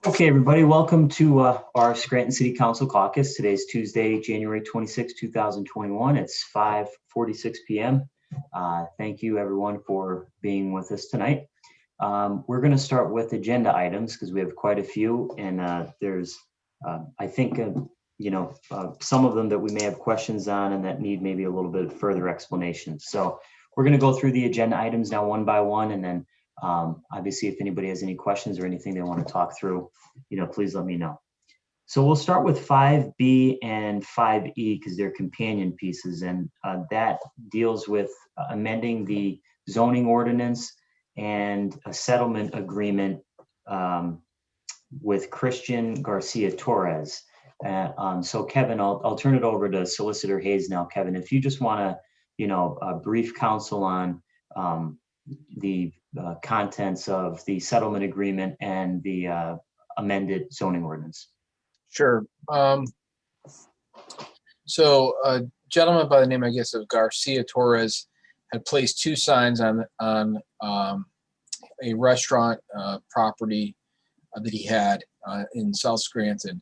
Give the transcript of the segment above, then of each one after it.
Okay, everybody, welcome to our Scranton City Council caucus. Today's Tuesday, January 26, 2021. It's 5:46 p.m. Thank you, everyone, for being with us tonight. We're going to start with agenda items because we have quite a few, and there's, I think, some of them that we may have questions on and that need maybe a little bit of further explanation. So we're going to go through the agenda items now one by one, and then obviously, if anybody has any questions or anything they want to talk through, please let me know. So we'll start with 5B and 5E because they're companion pieces, and that deals with amending the zoning ordinance and a settlement agreement with Christian Garcia Torres. So Kevin, I'll turn it over to Solicitor Hayes now. Kevin, if you just want to, brief counsel on the contents of the settlement agreement and the amended zoning ordinance. Sure. So a gentleman by the name, I guess, of Garcia Torres had placed two signs on a restaurant property that he had in South Scranton,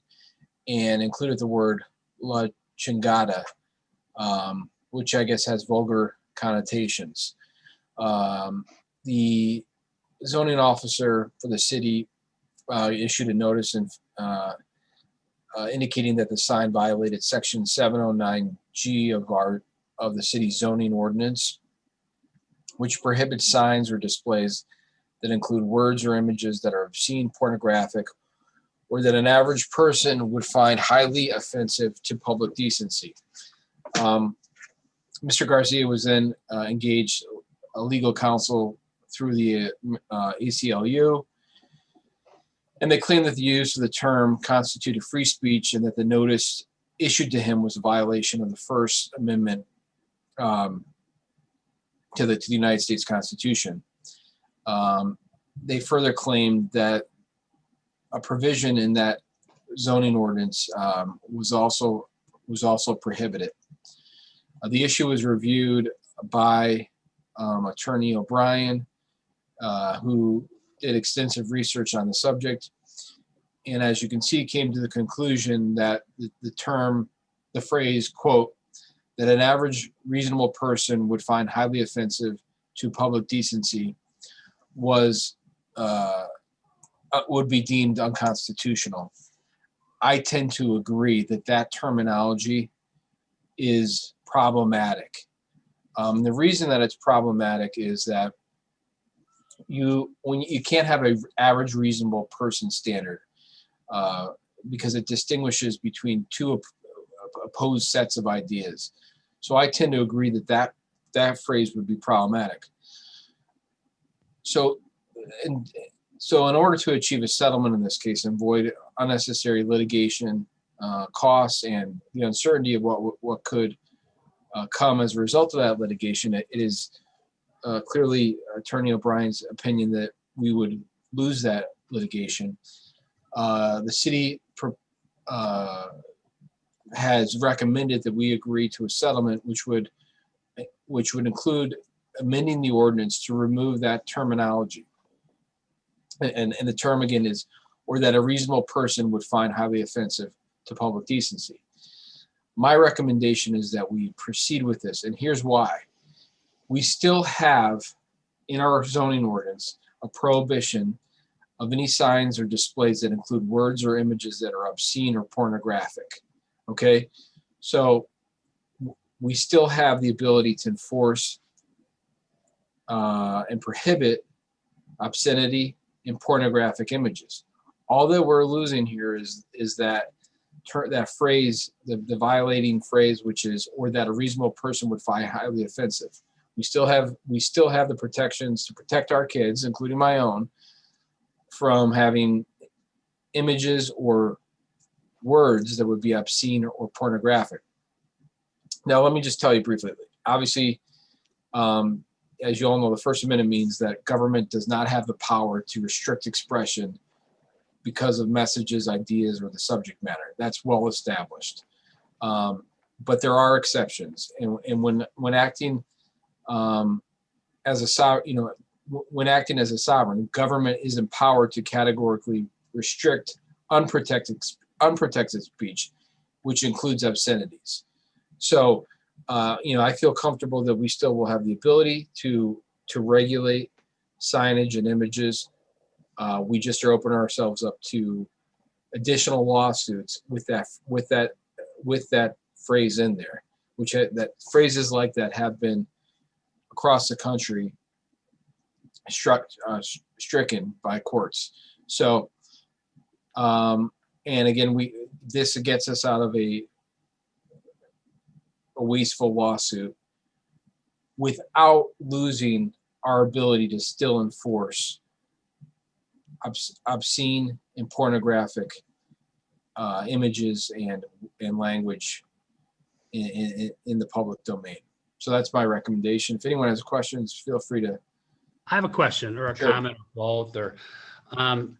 and included the word La Chingada, which I guess has vulgar connotations. The zoning officer for the city issued a notice and indicating that the sign violated section 709G of the city's zoning ordinance, which prohibits signs or displays that include words or images that are obscene, pornographic, or that an average person would find highly offensive to public decency. Mr. Garcia was then engaged a legal counsel through the ACLU, and they claimed that the use of the term constituted free speech and that the notice issued to him was a violation of the First Amendment to the United States Constitution. They further claimed that a provision in that zoning ordinance was also prohibited. The issue was reviewed by Attorney O'Brien, who did extensive research on the subject, and as you can see, came to the conclusion that the phrase, quote, that an average reasonable person would find highly offensive to public decency would be deemed unconstitutional. I tend to agree that terminology is problematic. The reason that it's problematic is that you can't have an average reasonable person standard because it distinguishes between two opposed sets of ideas. So I tend to agree that phrase would be problematic. So in order to achieve a settlement in this case and avoid unnecessary litigation costs and the uncertainty of what could come as a result of that litigation, it is clearly Attorney O'Brien's opinion that we would lose that litigation. The city has recommended that we agree to a settlement which would include amending the ordinance to remove that terminology. And the term again is, or that a reasonable person would find highly offensive to public decency. My recommendation is that we proceed with this, and here's why. We still have in our zoning ordinance a prohibition of any signs or displays that include words or images that are obscene or pornographic. Okay, so we still have the ability to enforce and prohibit obscenity and pornographic images. All that we're losing here is that phrase, the violating phrase, which is, or that a reasonable person would find highly offensive. We still have the protections to protect our kids, including my own, from having images or words that would be obscene or pornographic. Now, let me just tell you briefly. Obviously, as you all know, the First Amendment means that government does not have the power to restrict expression because of messages, ideas, or the subject matter. That's well established. But there are exceptions, and when acting as a sovereign, government is empowered to categorically restrict unprotected speech, which includes obscenities. So, I feel comfortable that we still will have the ability to regulate signage and images. We just are opening ourselves up to additional lawsuits with that phrase in there, that phrases like that have been across the country stricken by courts. So, and again, this gets us out of a wasteful lawsuit without losing our ability to still enforce obscene and pornographic images and language in the public domain. So that's my recommendation. If anyone has questions, feel free to. I have a question or a Sure. comment or both. Or I'm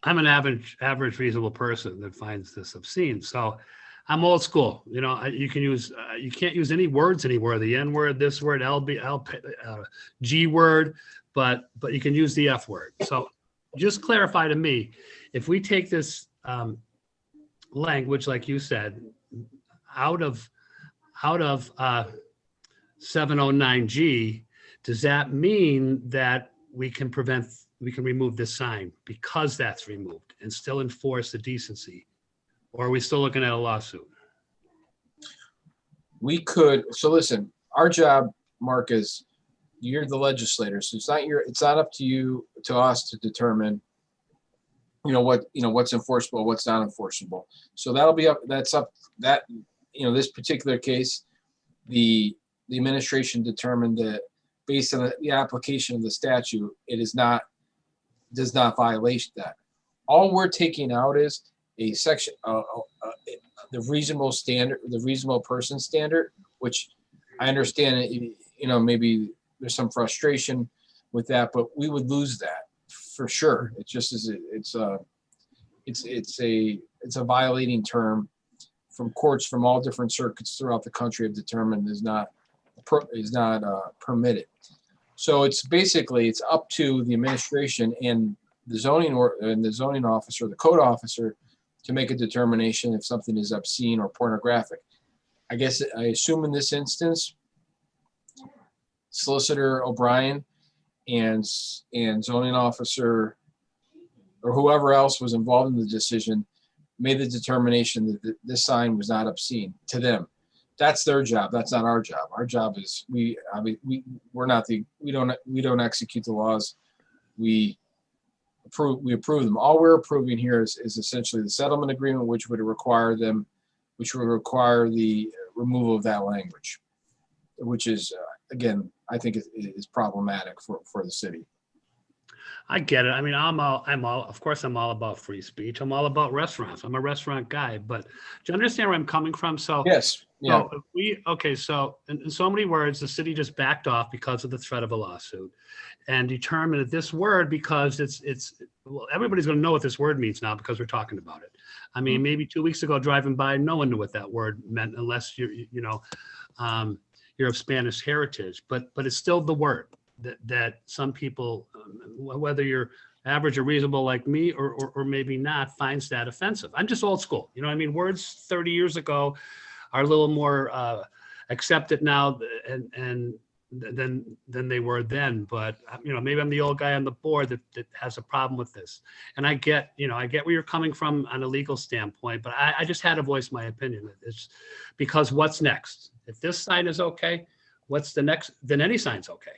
an average reasonable person that finds this obscene. So I'm old school. You can use you can't use any words anywhere. The N word, this word, G word, but you can use the F word. So just clarify to me, if we take this language, like you said, out of 709G, does that mean that we can remove this sign because that's removed and still enforce the decency? Or are we still looking at a lawsuit? We could. So listen, our job, Mark, is you're the legislator. So it's not up to us to determine, what's enforceable, what's not enforceable. So this particular case, the administration determined that based on the application of the statute, it does not violate that. All we're taking out is a section, the reasonable standard, the reasonable person standard, which I understand, maybe there's some frustration with that, but we would lose that for sure. It just is, it's a violating term from courts from all different circuits throughout the country have determined is not permitted. So it's up to the administration and the zoning officer, the code officer, to make a determination if something is obscene or pornographic. I assume in this instance, Solicitor O'Brien and zoning officer or whoever else was involved in the decision made the determination that this sign was not obscene to them. That's their job. That's not our job. Our job is we don't execute the laws. We approve them. All we're approving here is essentially the settlement agreement, which would require the removal of that language, which is again, I think is problematic for the city. I get it. I mean, of course, I'm all about free speech. I'm all about restaurants. I'm a restaurant guy, but do you understand where I'm coming from? So yes, yeah. So in so many words, the city just backed off because of the threat of a lawsuit, and determined that this word, because well, everybody's going to know what this word means now because we're talking about it. I mean, maybe 2 weeks ago, driving by, no one knew what that word meant unless you're of Spanish heritage, but it's still the word that some people, whether you're average or reasonable like me or maybe not, finds that offensive. I'm just old school. You know what I mean? Words 30 years ago are a little more accepted now and than they were then. But maybe I'm the old guy on the board that has a problem with this. And I get where you're coming from on a legal standpoint, but I just had to voice my opinion. It's because what's next? If this sign is okay, what's the next? Then any sign's okay.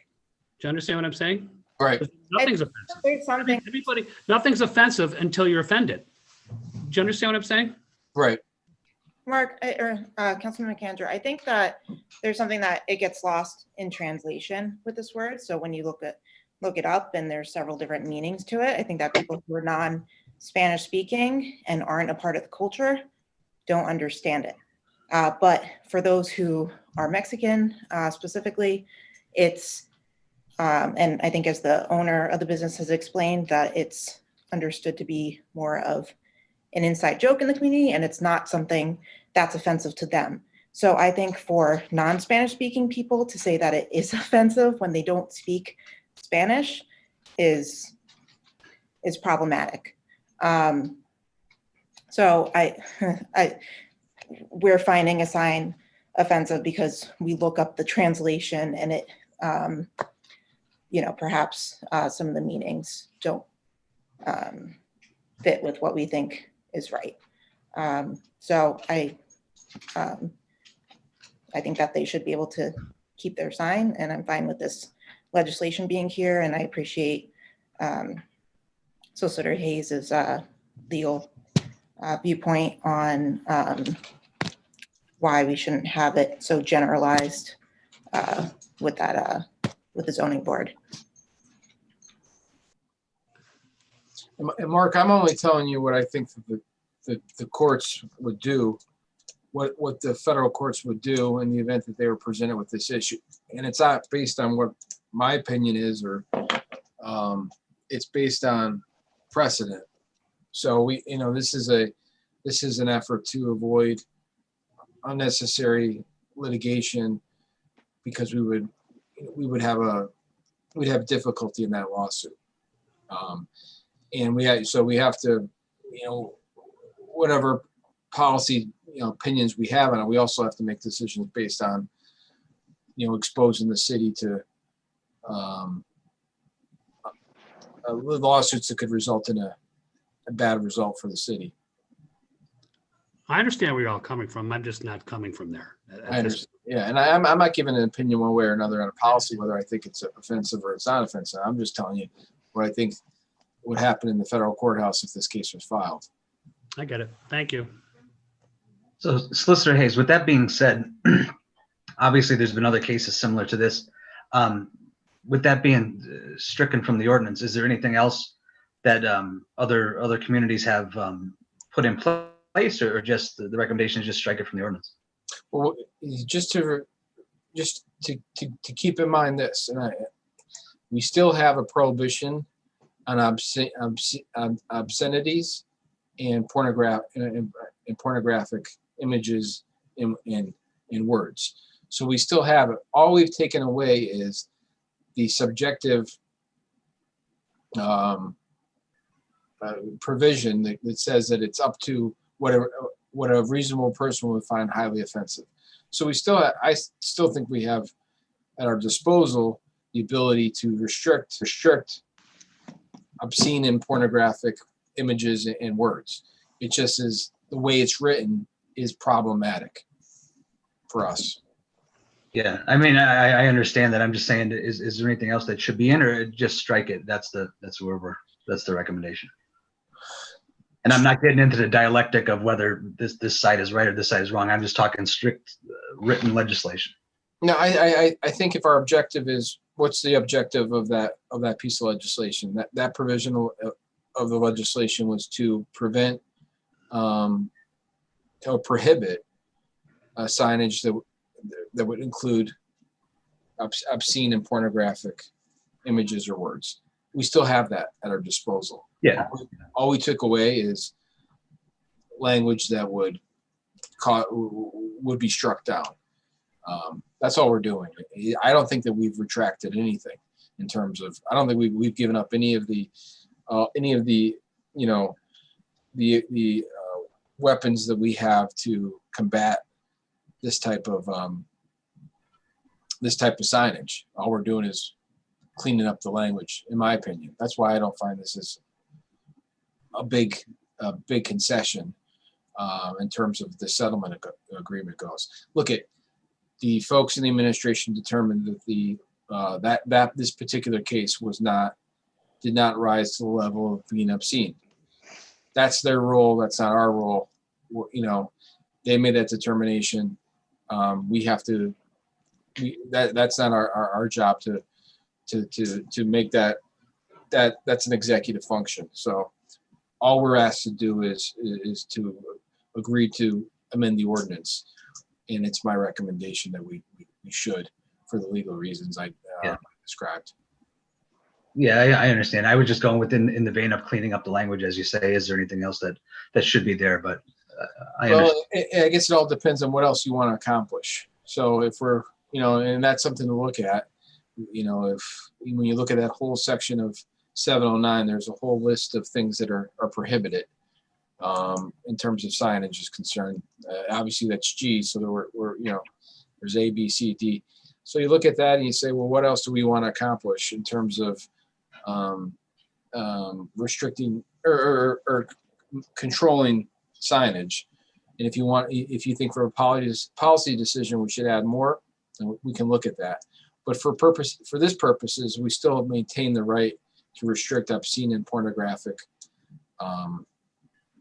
Do you understand what I'm saying? Right. Nothing's offensive. Nothing's offensive until you're offended. Do you understand what I'm saying? Right. Mark, or Councilman McAndrew, I think that there's something that it gets lost in translation with this word. So when you look it up and there's several different meanings to it, I think that people who are non-Spanish speaking and aren't a part of the culture don't understand it. But for those who are Mexican specifically, it's, and I think as the owner of the business has explained, that it's understood to be more of an inside joke in the community, and it's not something that's offensive to them. So I think for non-Spanish speaking people to say that it is offensive when they don't speak Spanish is problematic. So we're finding a sign offensive because we look up the translation and it, perhaps some of the meanings don't fit with what we think is right. So I think that they should be able to keep their sign, and I'm fine with this legislation being here, and I appreciate Solicitor Hayes's legal viewpoint on why we shouldn't have it so generalized with the zoning board. And Mark, I'm only telling you what I think that the courts would do, what the federal courts would do in the event that they were presented with this issue. And it's not based on what my opinion is, or it's based on precedent. So this is an effort to avoid unnecessary litigation, because we'd have difficulty in that lawsuit. And we have to, whatever policy, opinions we have on it, we also have to make decisions based on, exposing the city to lawsuits that could result in a bad result for the city. I understand where you're all coming from. I'm just not coming from there. I understand. Yeah, and I'm not giving an opinion one way or another on a policy, whether I think it's offensive or it's not offensive. I'm just telling you what I think would happen in the federal courthouse if this case was filed. I get it. Thank you. So, Solicitor Hayes, with that being said, obviously there's been other cases similar to this. With that being stricken from the ordinance, is there anything else that other communities have put in place, or just the recommendation is just strike it from the ordinance? Well, just to keep in mind this, and we still have a prohibition on obscenities and pornographic images in words. So we still have it. All we've taken away is the subjective provision that says that it's up to what a reasonable person would find highly offensive. So I still think we have at our disposal the ability to restrict obscene and pornographic images and words. It just is the way it's written is problematic for us. Yeah, I mean, I understand that. I'm just saying, is there anything else that should be in, or just strike it? That's the recommendation. And I'm not getting into the dialectic of whether this side is right or this side is wrong. I'm just talking strict written legislation. No, I think if our objective is, what's the objective of that piece of legislation? That provision of the legislation was to prevent or prohibit signage that would include obscene and pornographic images or words. We still have that at our disposal. Yeah. All we took away is language that would be struck down. That's all we're doing. I don't think that we've retracted anything in terms of. I don't think we've given up any of the weapons that we have to combat this type of signage. All we're doing is cleaning up the language, in my opinion. That's why I don't find this as a big concession in terms of the settlement agreement goes. Look, at the folks in the administration determined that that this particular case did not rise to the level of being obscene. That's their role. That's not our role. They made that determination. We have to. That's not our job to make that. That's an executive function. So all we're asked to do is to agree to amend the ordinance, and it's my recommendation that we should, for the legal reasons I described. Yeah, I understand. I was just going in the vein of cleaning up the language, as you say. Is there anything else that should be there? But I guess it all depends on what else you want to accomplish. So if we're, and that's something to look at. If when you look at that whole section of 709, there's a whole list of things that are prohibited in terms of signage is concerned. Obviously, that's G, so there's A, B, C, D. So you look at that and you say, well, what else do we want to accomplish in terms of restricting or controlling signage? And if you think for a policy decision we should add more, then we can look at that. But for this purposes, we still maintain the right to restrict obscene and pornographic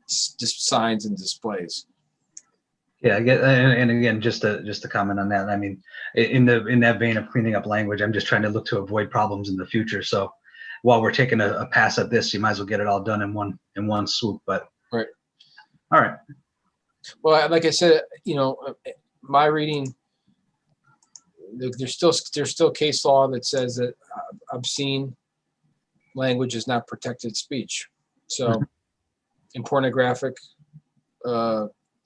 signs and displays. Yeah, I get, and again, just to comment on that. I mean, in that vein of cleaning up language, I'm just trying to look to avoid problems in the future. So while we're taking a pass at this, you might as well get it all done in one swoop. But right. All right. Well, like I said, my reading, there's still case law that says that obscene language is not protected speech. So, in pornographic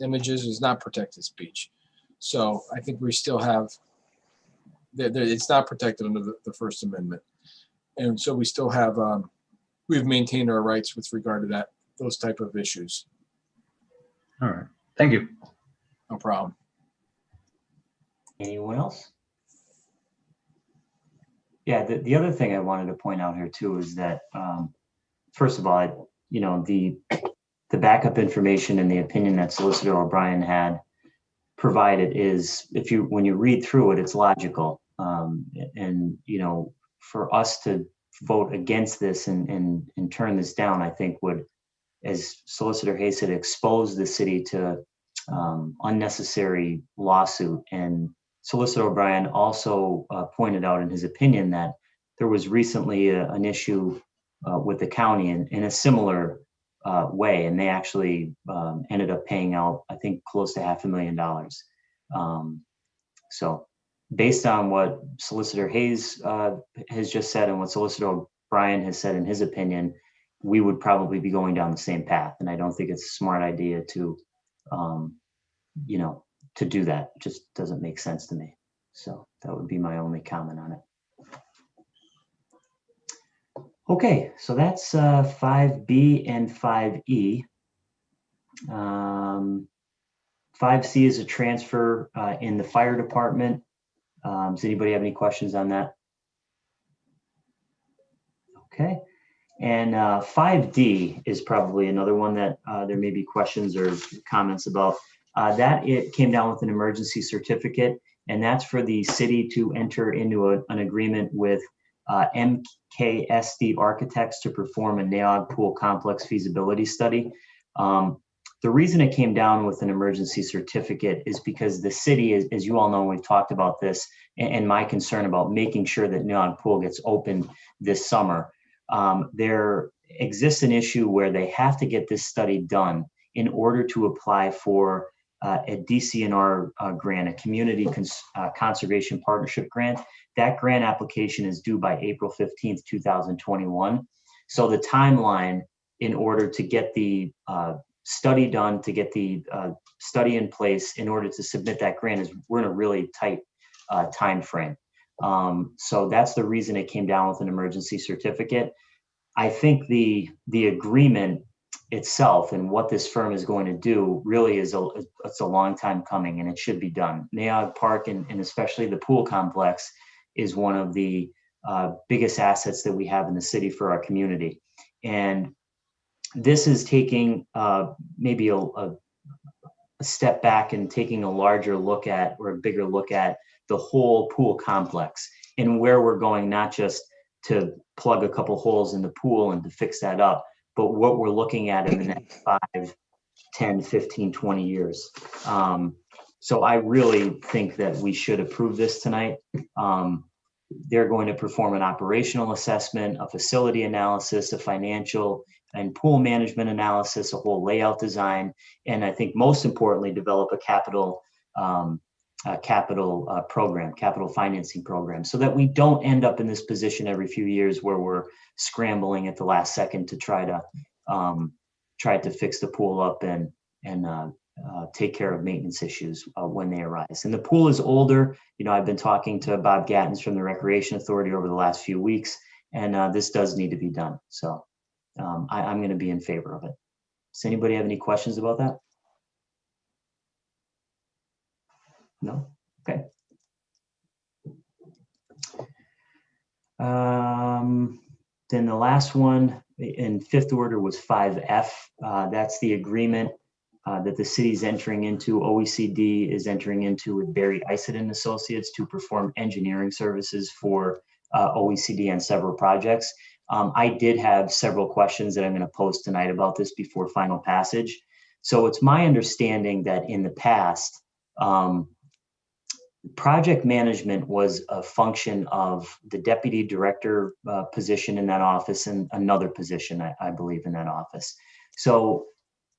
images is not protected speech. So I think we still have it's not protected under the First Amendment, and so we still have we've maintained our rights with regard to those type of issues. All right. Thank you. No problem. Anyone else? Yeah, the other thing I wanted to point out here too is that, first of all, the backup information and the opinion that Solicitor O'Brien had provided is, when you read through it, it's logical. And for us to vote against this and turn this down, I think would, as Solicitor Hayes said, expose the city to unnecessary lawsuit. And Solicitor O'Brien also pointed out in his opinion that there was recently an issue with the county in a similar way, and they actually ended up paying out, I think, close to $500,000. So based on what Solicitor Hayes has just said and what Solicitor O'Brien has said in his opinion, we would probably be going down the same path. And I don't think it's a smart idea to do that. It just doesn't make sense to me. So that would be my only comment on it. Okay, so that's 5B and 5E. 5C is a transfer in the fire department. Does anybody have any questions on that? Okay. And 5D is probably another one that there may be questions or comments about. That it came down with an emergency certificate, and that's for the city to enter into an agreement with MKSD Architects to perform a NAOG pool complex feasibility study. The reason it came down with an emergency certificate is because the city, as you all know, we've talked about this, and my concern about making sure that NAOG pool gets opened this summer. There exists an issue where they have to get this study done in order to apply for a DCNR grant, a Community Conservation Partnership grant. That grant application is due by April 15th, 2021. So the timeline in order to get the study done, to get the study in place in order to submit that grant is we're in a really tight time frame. So that's the reason it came down with an emergency certificate. I think the agreement itself and what this firm is going to do really is it's a long time coming, and it should be done. NAOG Park and especially the pool complex is one of the biggest assets that we have in the city for our community. And this is taking maybe a step back and taking a larger look at, or a bigger look at, the whole pool complex and where we're going, not just to plug a couple holes in the pool and to fix that up, but what we're looking at in the next 5, 10, 15, 20 years. So I really think that we should approve this tonight. They're going to perform an operational assessment, a facility analysis, a financial and pool management analysis, a whole layout design, and I think most importantly, develop a capital program, capital financing program, so that we don't end up in this position every few years where we're scrambling at the last second to try to fix the pool up and take care of maintenance issues when they arise. And the pool is older. I've been talking to Bob Gattens from the Recreation Authority over the last few weeks, and this does need to be done. So I'm going to be in favor of it. Does anybody have any questions about that? No? Okay. Then the last one in fifth order was 5F. That's the agreement that the city's entering into, OECD is entering into with Barry Isett and Associates to perform engineering services for OECD on several projects. I did have several questions that I'm going to post tonight about this before final passage. So it's my understanding that in the past, project management was a function of the deputy director position in that office and another position, I believe, in that office. So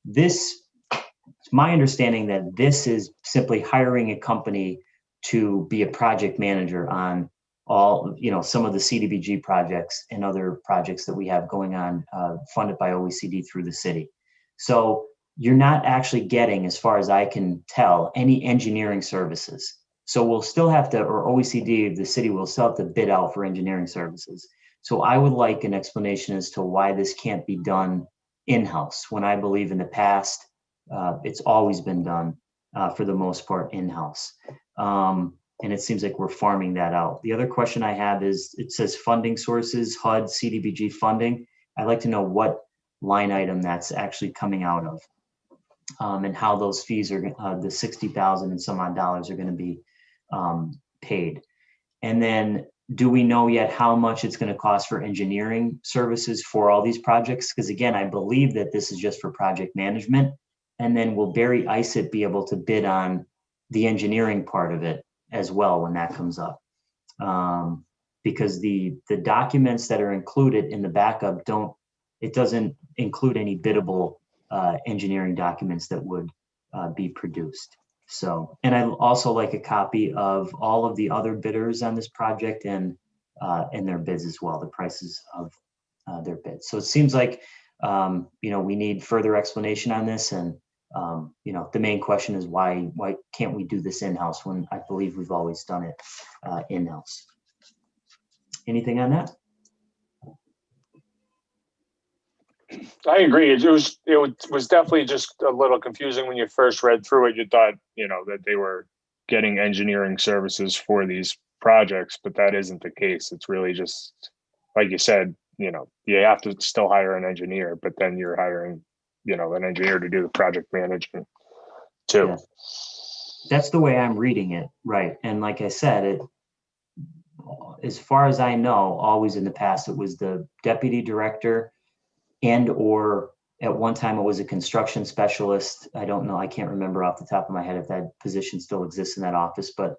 it's my understanding that this is simply hiring a company to be a project manager on all, some of the CDBG projects and other projects that we have going on funded by OECD through the city. So you're not actually getting, as far as I can tell, any engineering services. So we'll still have to, or OECD, the city will still have to bid out for engineering services. So I would like an explanation as to why this can't be done in-house, when I believe in the past, it's always been done for the most part in-house. And it seems like we're farming that out. The other question I have is, it says funding sources, HUD, CDBG funding. I'd like to know what line item that's actually coming out of, and how those fees are, the 60,000 and some odd dollars are going to be paid. And then, do we know yet how much it's going to cost for engineering services for all these projects? Because again, I believe that this is just for project management. And then will Barry Isett be able to bid on the engineering part of it as well when that comes up? Because the documents that are included in the backup doesn't include any biddable engineering documents that would be produced. So, and I'd also like a copy of all of the other bidders on this project and their bids as well, the prices of their bids. So it seems like, we need further explanation on this. And, the main question is why can't we do this in-house when I believe we've always done it in-house? Anything on that? I agree. It was definitely just a little confusing when you first read through it. You thought, that they were getting engineering services for these projects, but that isn't the case. It's really just, like you said, you have to still hire an engineer, but then you're hiring, an engineer to do the project management too. Yeah. That's the way I'm reading it, right? And like I said, as far as I know, always in the past, it was the deputy director or at one time it was a construction specialist. I don't know. I can't remember off the top of my head if that position still exists in that office, but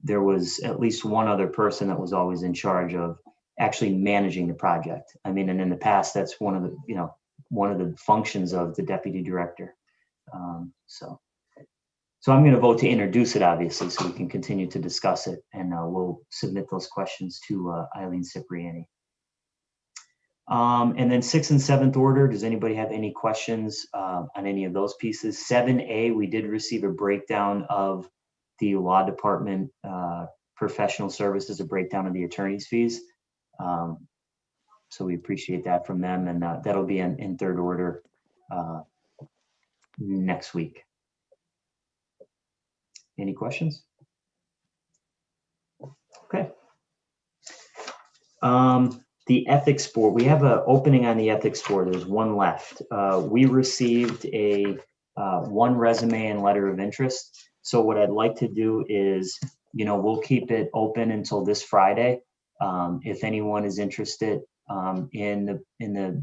there was at least one other person that was always in charge of actually managing the project. I mean, and in the past, that's one of the functions of the deputy director. So I'm going to vote to introduce it, obviously, so we can continue to discuss it, and we'll submit those questions to Eileen Cipriani. And then 6th and 7th order, does anybody have any questions on any of those pieces? 7A, we did receive a breakdown of the law department professional services, a breakdown of the attorney's fees. So we appreciate that from them, and that'll be in 3rd order next week. Any questions? Okay. The ethics board, we have an opening on the ethics board. There's one left. We received one resume and letter of interest. So what I'd like to do is, we'll keep it open until this Friday. If anyone is interested in the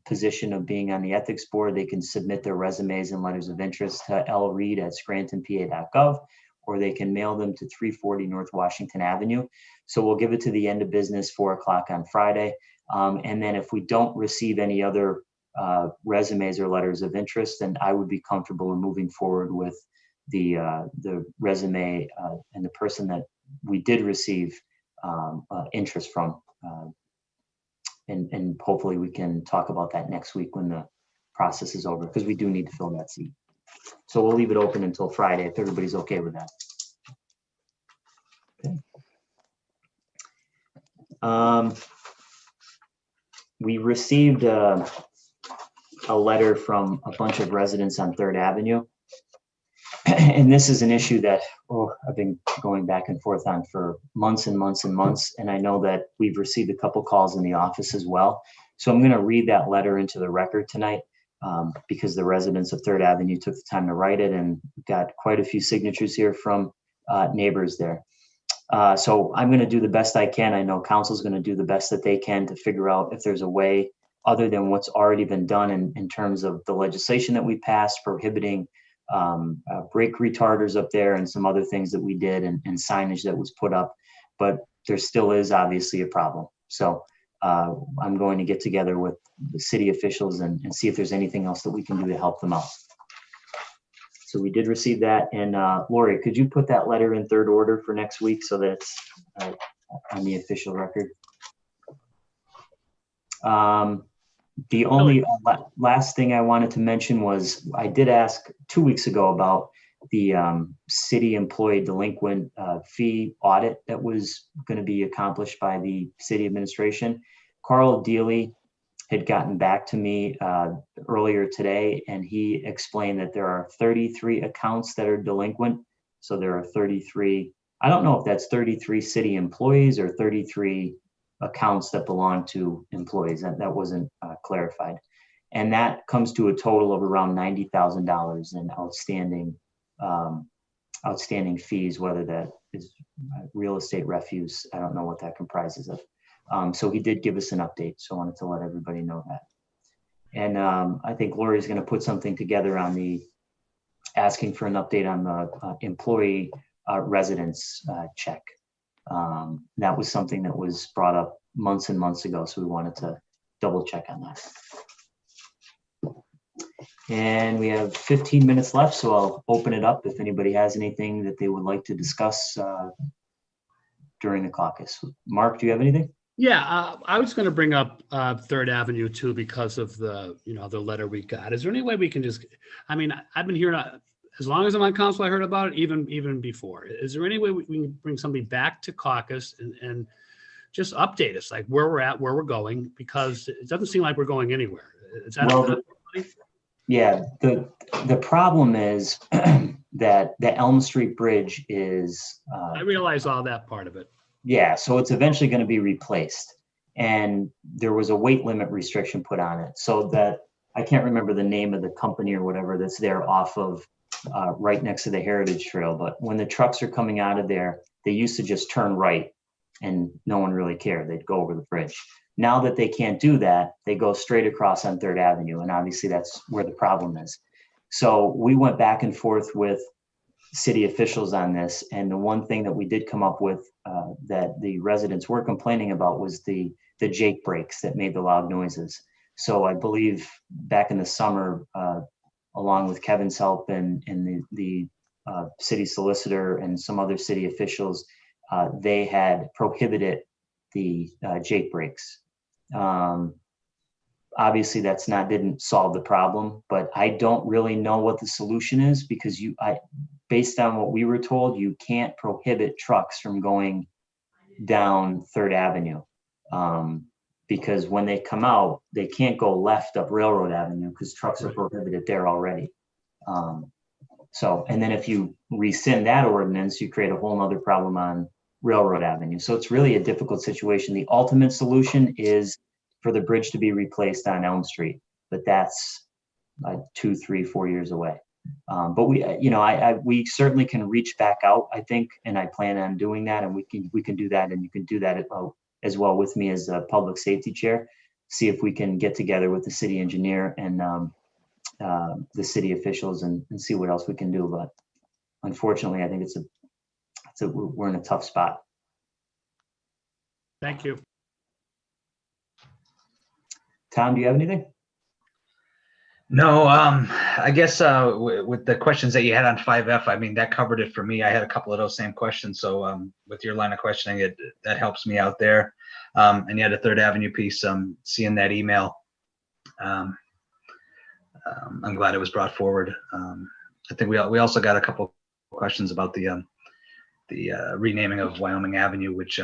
position of being on the ethics board, they can submit their resumes and letters of interest to lreed@scrantonpa.gov, or they can mail them to 340 North Washington Avenue. So we'll give it to the end of business, 4 o'clock on Friday. And then if we don't receive any other resumes or letters of interest, then I would be comfortable in moving forward with the resume and the person that we did receive interest from. And hopefully we can talk about that next week when the process is over, because we do need to fill that seat. So we'll leave it open until Friday if everybody's okay with that. Okay. we received a letter from a bunch of residents on Third Avenue. And this is an issue that I've been going back and forth on for months and months and months. And I know that we've received a couple calls in the office as well. So I'm going to read that letter into the record tonight because the residents of Third Avenue took the time to write it, and got quite a few signatures here from neighbors there. So I'm going to do the best I can. I know council's going to do the best that they can to figure out if there's a way other than what's already been done in terms of the legislation that we passed prohibiting brake retarders up there and some other things that we did and signage that was put up. But there still is obviously a problem. So I'm going to get together with the city officials and see if there's anything else that we can do to help them out. So we did receive that. And Lori, could you put that letter in third order for next week so that it's on the official record? The only last thing I wanted to mention was I did ask 2 weeks ago about the city employee delinquent fee audit that was going to be accomplished by the city administration. Carl Dealey had gotten back to me earlier today, and he explained that there are 33 accounts that are delinquent. So there are 33, I don't know if that's 33 city employees or 33 accounts that belong to employees. That wasn't clarified. And that comes to a total of around $90,000 in outstanding fees, whether that is real estate refuse. I don't know what that comprises of. So he did give us an update. So I wanted to let everybody know that. And I think Lori's going to put something together on the asking for an update on the employee residence check. That was something that was brought up months and months ago. So we wanted to double check on that. And we have 15 minutes left, so I'll open it up if anybody has anything that they would like to discuss during the caucus. Mark, do you have anything? Yeah, I was going to bring up Third Avenue too because of the letter we got. Is there any way we can just? I mean, I've been hearing as long as I'm on council, I heard about it even before. Is there any way we can bring somebody back to caucus and just update us, like where we're at, where we're going, because it doesn't seem like we're going anywhere. Is that yeah, the problem is that the Elm Street Bridge is. I realize all that part of it. Yeah, so it's eventually going to be replaced, and there was a weight limit restriction put on it, so that I can't remember the name of the company or whatever that's there off of right next to the Heritage Trail. But when the trucks are coming out of there, they used to just turn right, and no one really cared. They'd go over the bridge. Now that they can't do that, they go straight across on Third Avenue, and obviously that's where the problem is. So we went back and forth with city officials on this, and the one thing that we did come up with that the residents were complaining about was the Jake brakes that made the loud noises. So I believe back in the summer, along with Kevin's help and the city solicitor and some other city officials, they had prohibited the Jake brakes. Obviously that's didn't solve the problem, but I don't really know what the solution is, because based on what we were told, you can't prohibit trucks from going down Third Avenue, because when they come out, they can't go left up Railroad Avenue because trucks are prohibited there already. So, and then if you rescind that ordinance, you create a whole nother problem on Railroad Avenue. So it's really a difficult situation. The ultimate solution is for the bridge to be replaced on Elm Street, but that's 2, 3, 4 years away. But we certainly can reach back out, I think, and I plan on doing that, and we can do that, and you can do that as well with me as a public safety chair. See if we can get together with the city engineer and the city officials and see what else we can do. But unfortunately, I think we're in a tough spot. Thank you. Tom, do you have anything? No, I guess with the questions that you had on 5F, I mean, that covered it for me. I had a couple of those same questions. So with your line of questioning, that helps me out there. And you had a Third Avenue piece, seeing that email. I'm glad it was brought forward. I think we also got a couple questions about the renaming of Wyoming Avenue, which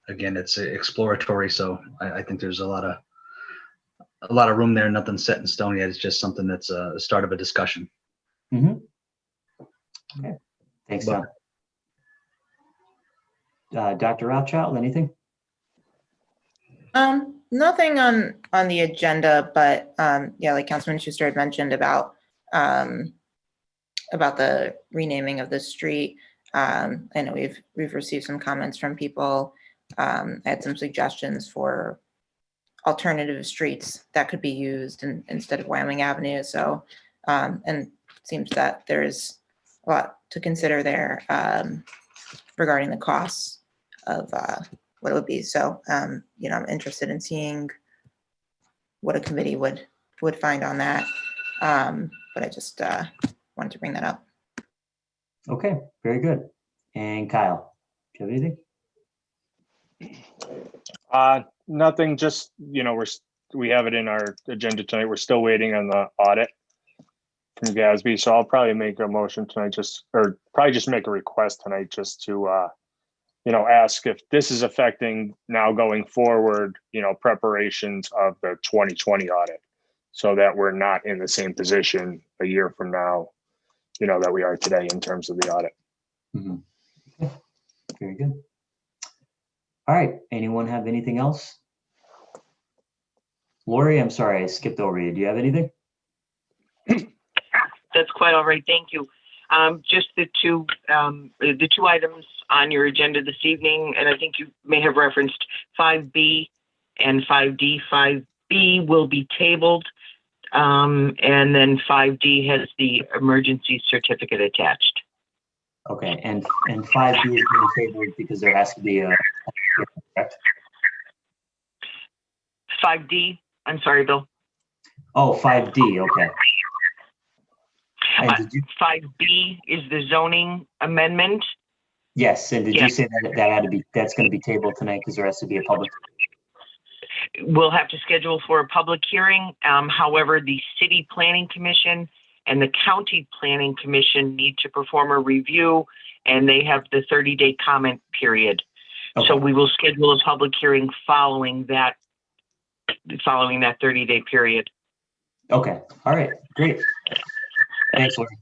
again, it's exploratory. So I think there's a lot of room there. Nothing set in stone yet. It's just something that's a start of a discussion. Mm-hmm. Okay, thanks, Tom. Dr. Rothchild, anything? Nothing on the agenda, but yeah, like Councilman Schuster had mentioned about the renaming of the street. I know we've received some comments from people. I had some suggestions for alternative streets that could be used instead of Wyoming Avenue. So, and it seems that there's a lot to consider there regarding the costs of what it would be. So, you know, I'm interested in seeing what a committee would find on that. But I just wanted to bring that up. Okay, very good. And Kyle, do you have anything? Nothing, just, you know, we have it in our agenda tonight. We're still waiting on the audit from GASB. So I'll probably make a motion tonight, probably just make a request tonight just to, you know, ask if this is affecting now going forward, you know, preparations of the 2020 audit, so that we're not in the same position a year from now, you know, that we are today in terms of the audit. Mm-hmm. Okay. Very good. All right, anyone have anything else? Lori, I'm sorry, I skipped over you. Do you have anything? That's quite all right. Thank you. Just the two items on your agenda this evening, and I think you may have referenced 5B and 5D. 5B will be tabled, and then 5D has the emergency certificate attached. Okay, and 5B is being tabled because there has to be a correct? 5D, I'm sorry, Bill. Oh, 5D, okay. And did you, 5B is the zoning amendment. yes, and did you say that that's going to be tabled tonight because there has to be a public? We'll have to schedule for a public hearing. However, the City Planning Commission and the County Planning Commission need to perform a review, and they have the 30-day comment period. Okay. So we will schedule a public hearing following that 30-day period. Okay, all right, great. Thanks, Lori.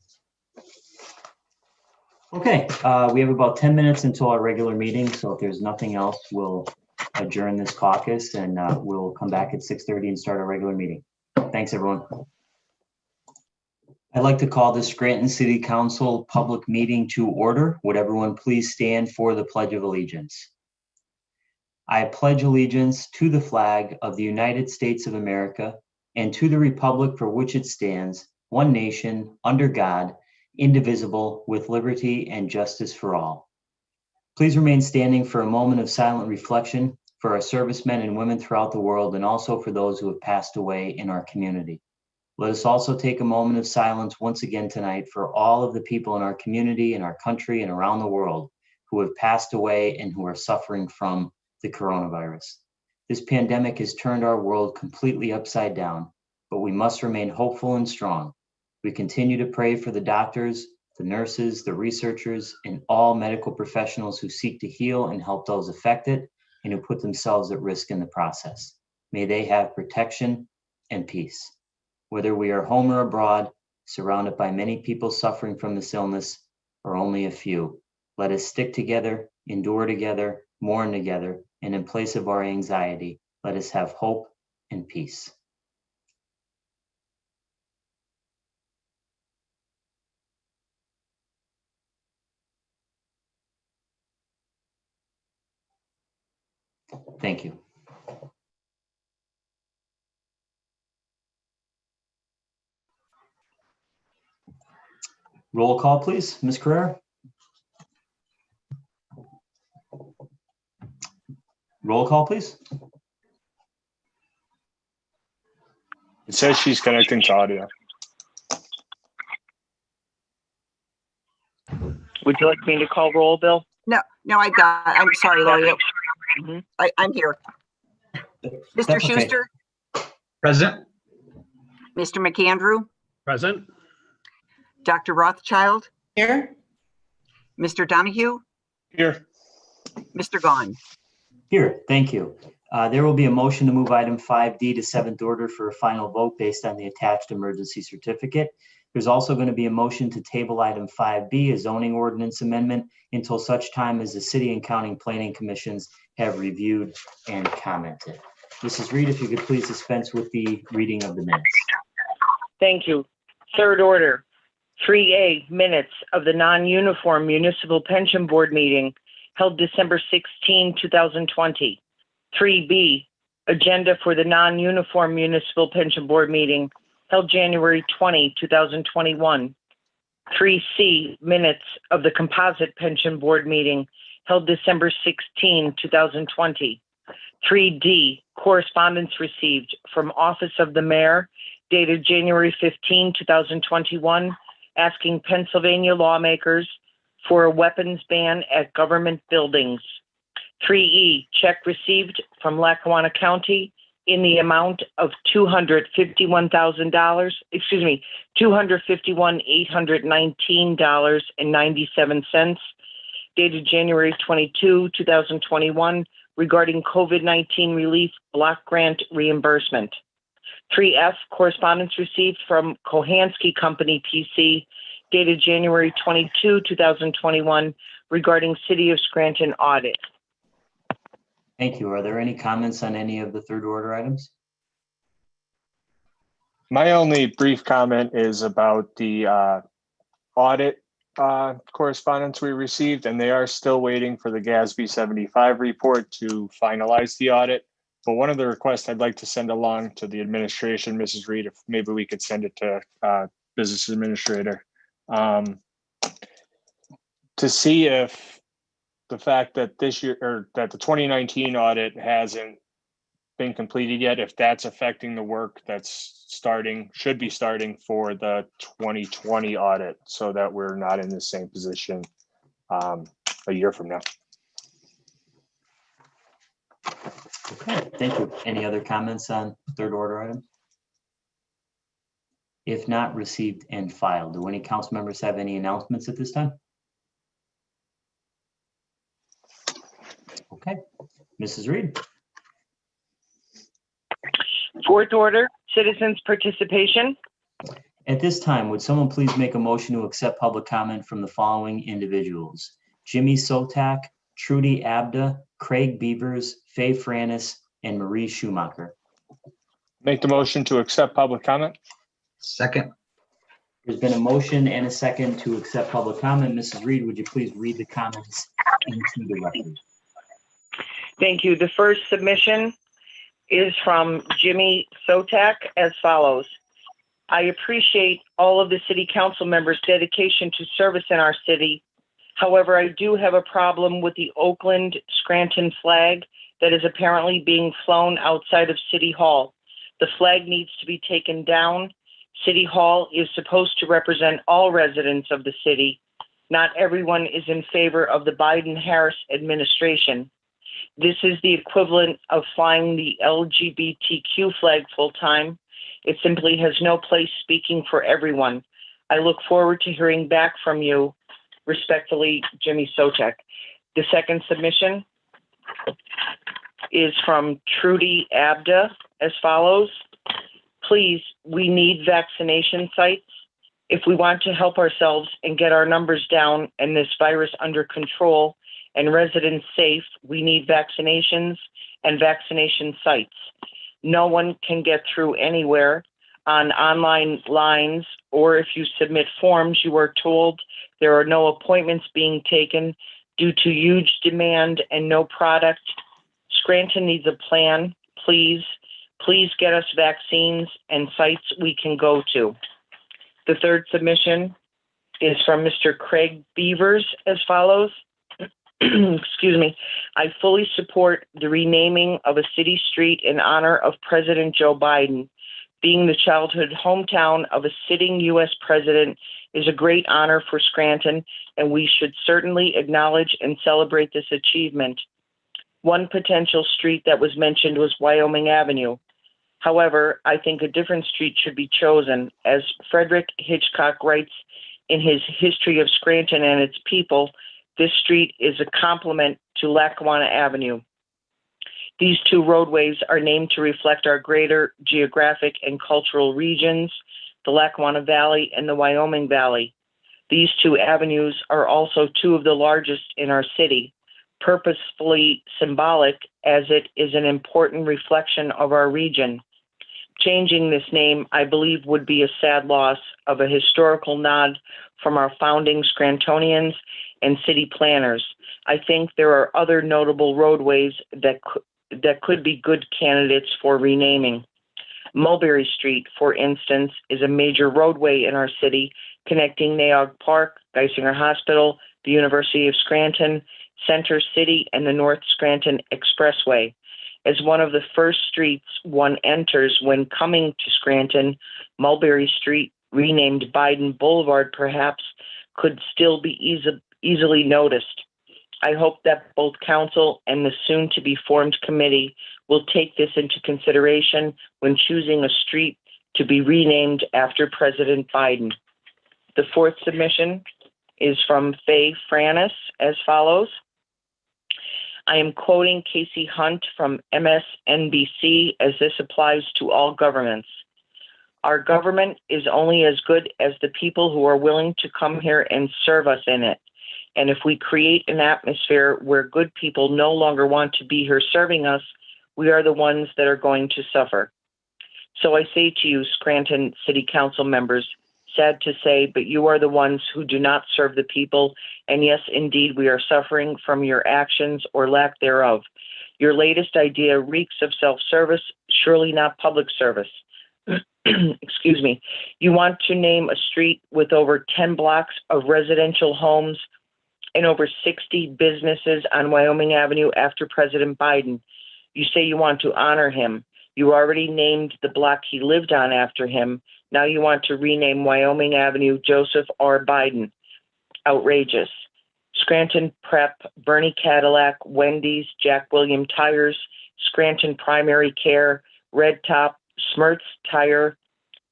Okay, we have about 10 minutes until our regular meeting, so if there's nothing else, we'll adjourn this caucus and we'll come back at 6:30 and start our regular meeting. Thanks, everyone. I'd like to call the Scranton City Council public meeting to order. Would everyone please stand for the Pledge of Allegiance? I pledge allegiance to the flag of the United States of America and to the republic for which it stands, one nation, under God, indivisible, with liberty and justice for all. Please remain standing for a moment of silent reflection for our servicemen and women throughout the world, and also for those who have passed away in our community. Let us also take a moment of silence once again tonight for all of the people in our community, in our country, and around the world who have passed away and who are suffering from the coronavirus. This pandemic has turned our world completely upside down, but we must remain hopeful and strong. We continue to pray for the doctors, the nurses, the researchers, and all medical professionals who seek to heal and help those affected and who put themselves at risk in the process. May they have protection and peace. Whether we are home or abroad, surrounded by many people suffering from this illness, or only a few, let us stick together, endure together, mourn together, and in place of our anxiety, let us have hope and peace. Thank you. Roll call, please. Ms. Carrera. Roll call, please. It says she's connecting to audio. Would you like me to call roll, Bill? No, I'm sorry, Lori. Mhm. I'm here. Mr. That's okay. Schuster, Present? Mr. McAndrew, Present? Dr. Rothchild, Here? Mr. Donahue, Here. Mr. Gaughan. Here, thank you. There will be a motion to move item 5D to seventh order for a final vote based on the attached emergency certificate. There's also going to be a motion to table item 5B, a zoning ordinance amendment, until such time as the city and county planning commissions have reviewed and commented. Mrs. Reed, if you could please dispense with the reading of the minutes. Thank you. Third order, 3A, minutes of the non-uniform municipal pension board meeting held December 16, 2020. 3B, agenda for the non-uniform municipal pension board meeting held January 20, 2021. 3C, minutes of the composite pension board meeting held December 16, 2020. 3D, correspondence received from Office of the Mayor dated January 15, 2021, asking Pennsylvania lawmakers for a weapons ban at government buildings. 3E, check received from Lackawanna County in the amount of $251,819.97, dated January 22, 2021, regarding COVID-19 relief block grant reimbursement. 3F, correspondence received from Kohansky Company, PC, dated January 22, 2021, regarding City of Scranton audit. Thank you. Are there any comments on any of the third order items? My only brief comment is about the audit correspondence we received, and they are still waiting for the GASB 75 report to finalize the audit. But one of the requests I'd like to send along to the administration, Mrs. Reed, if maybe we could send it to business administrator, to see if the fact that this year, or that the 2019 audit hasn't been completed yet, if that's affecting the work that's should be starting for the 2020 audit, so that we're not in the same position a year from now. Okay, thank you. Any other comments on third order items? If not, received and filed. Do any council members have any announcements at this time? Okay, Mrs. Reed. Fourth order, citizens' participation. At this time, would someone please make a motion to accept public comment from the following individuals: Jimmy Sotak, Trudy Abda, Craig Beavers, Faye Franis, and Marie Schumacher. Make the motion to accept public comment. Second. There's been a motion and a second to accept public comment. Mrs. Reed, would you please read the comments into the record? Thank you. The first submission is from Jimmy Sotak as follows. I appreciate all of the city council members' dedication to service in our city. However, I do have a problem with the Oakland Scranton flag that is apparently being flown outside of City Hall. The flag needs to be taken down. City Hall is supposed to represent all residents of the city. Not everyone is in favor of the Biden-Harris administration. This is the equivalent of flying the LGBTQ flag full-time. It simply has no place speaking for everyone. I look forward to hearing back from you. Respectfully, Jimmy Sotek. The second submission is from Trudy Abda as follows. Please, we need vaccination sites. If we want to help ourselves and get our numbers down and this virus under control and residents safe, we need vaccinations and vaccination sites. No one can get through anywhere on online lines, or if you submit forms, you are told there are no appointments being taken due to huge demand and no product. Scranton needs a plan. Please get us vaccines and sites we can go to. The third submission is from Mr. Craig Beavers as follows. Excuse me. I fully support the renaming of a city street in honor of President Joe Biden. Being the childhood hometown of a sitting U.S. president is a great honor for Scranton, and we should certainly acknowledge and celebrate this achievement. One potential street that was mentioned was Wyoming Avenue. However, I think a different street should be chosen. As Frederick Hitchcock writes in his History of Scranton and its People, this street is a complement to Lackawanna Avenue. These two roadways are named to reflect our greater geographic and cultural regions, the Lackawanna Valley and the Wyoming Valley. These two avenues are also two of the largest in our city, purposefully symbolic as it is an important reflection of our region. Changing this name, I believe, would be a sad loss of a historical nod from our founding Scrantonians and city planners. I think there are other notable roadways that could be good candidates for renaming. Mulberry Street, for instance, is a major roadway in our city connecting Naog Park, Geisinger Hospital, the University of Scranton, Center City, and the North Scranton Expressway. As one of the first streets one enters when coming to Scranton, Mulberry Street, renamed Biden Boulevard perhaps, could still be easily noticed. I hope that both council and the soon-to-be formed committee will take this into consideration when choosing a street to be renamed after President Biden. The fourth submission is from Faye Franis as follows. I am quoting Casey Hunt from MSNBC as this applies to all governments. Our government is only as good as the people who are willing to come here and serve us in it. And if we create an atmosphere where good people no longer want to be here serving us, we are the ones that are going to suffer. So I say to you, Scranton City Council members, sad to say, but you are the ones who do not serve the people. And yes, indeed, we are suffering from your actions or lack thereof. Your latest idea reeks of self-service, surely not public service. Excuse me. You want to name a street with over 10 blocks of residential homes and over 60 businesses on Wyoming Avenue after President Biden. You say you want to honor him. You already named the block he lived on after him. Now you want to rename Wyoming Avenue Joseph R. Biden. Outrageous. Scranton Prep, Bernie Cadillac, Wendy's, Jack William Tires, Scranton Primary Care, Red Top, Smertz Tire,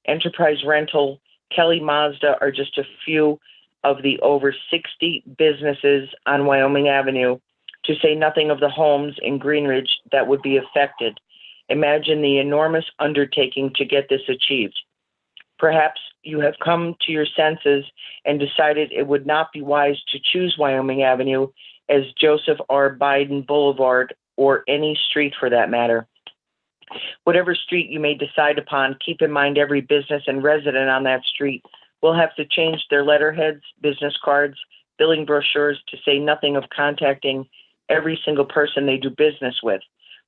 Enterprise Rental, Kelly Mazda are just a few of the over 60 businesses on Wyoming Avenue, to say nothing of the homes in Greenridge that would be affected. Imagine the enormous undertaking to get this achieved. Perhaps you have come to your senses and decided it would not be wise to choose Wyoming Avenue as Joseph R. Biden Boulevard, or any street for that matter. Whatever street you may decide upon, keep in mind every business and resident on that street will have to change their letterheads, business cards, billing brochures, to say nothing of contacting every single person they do business with.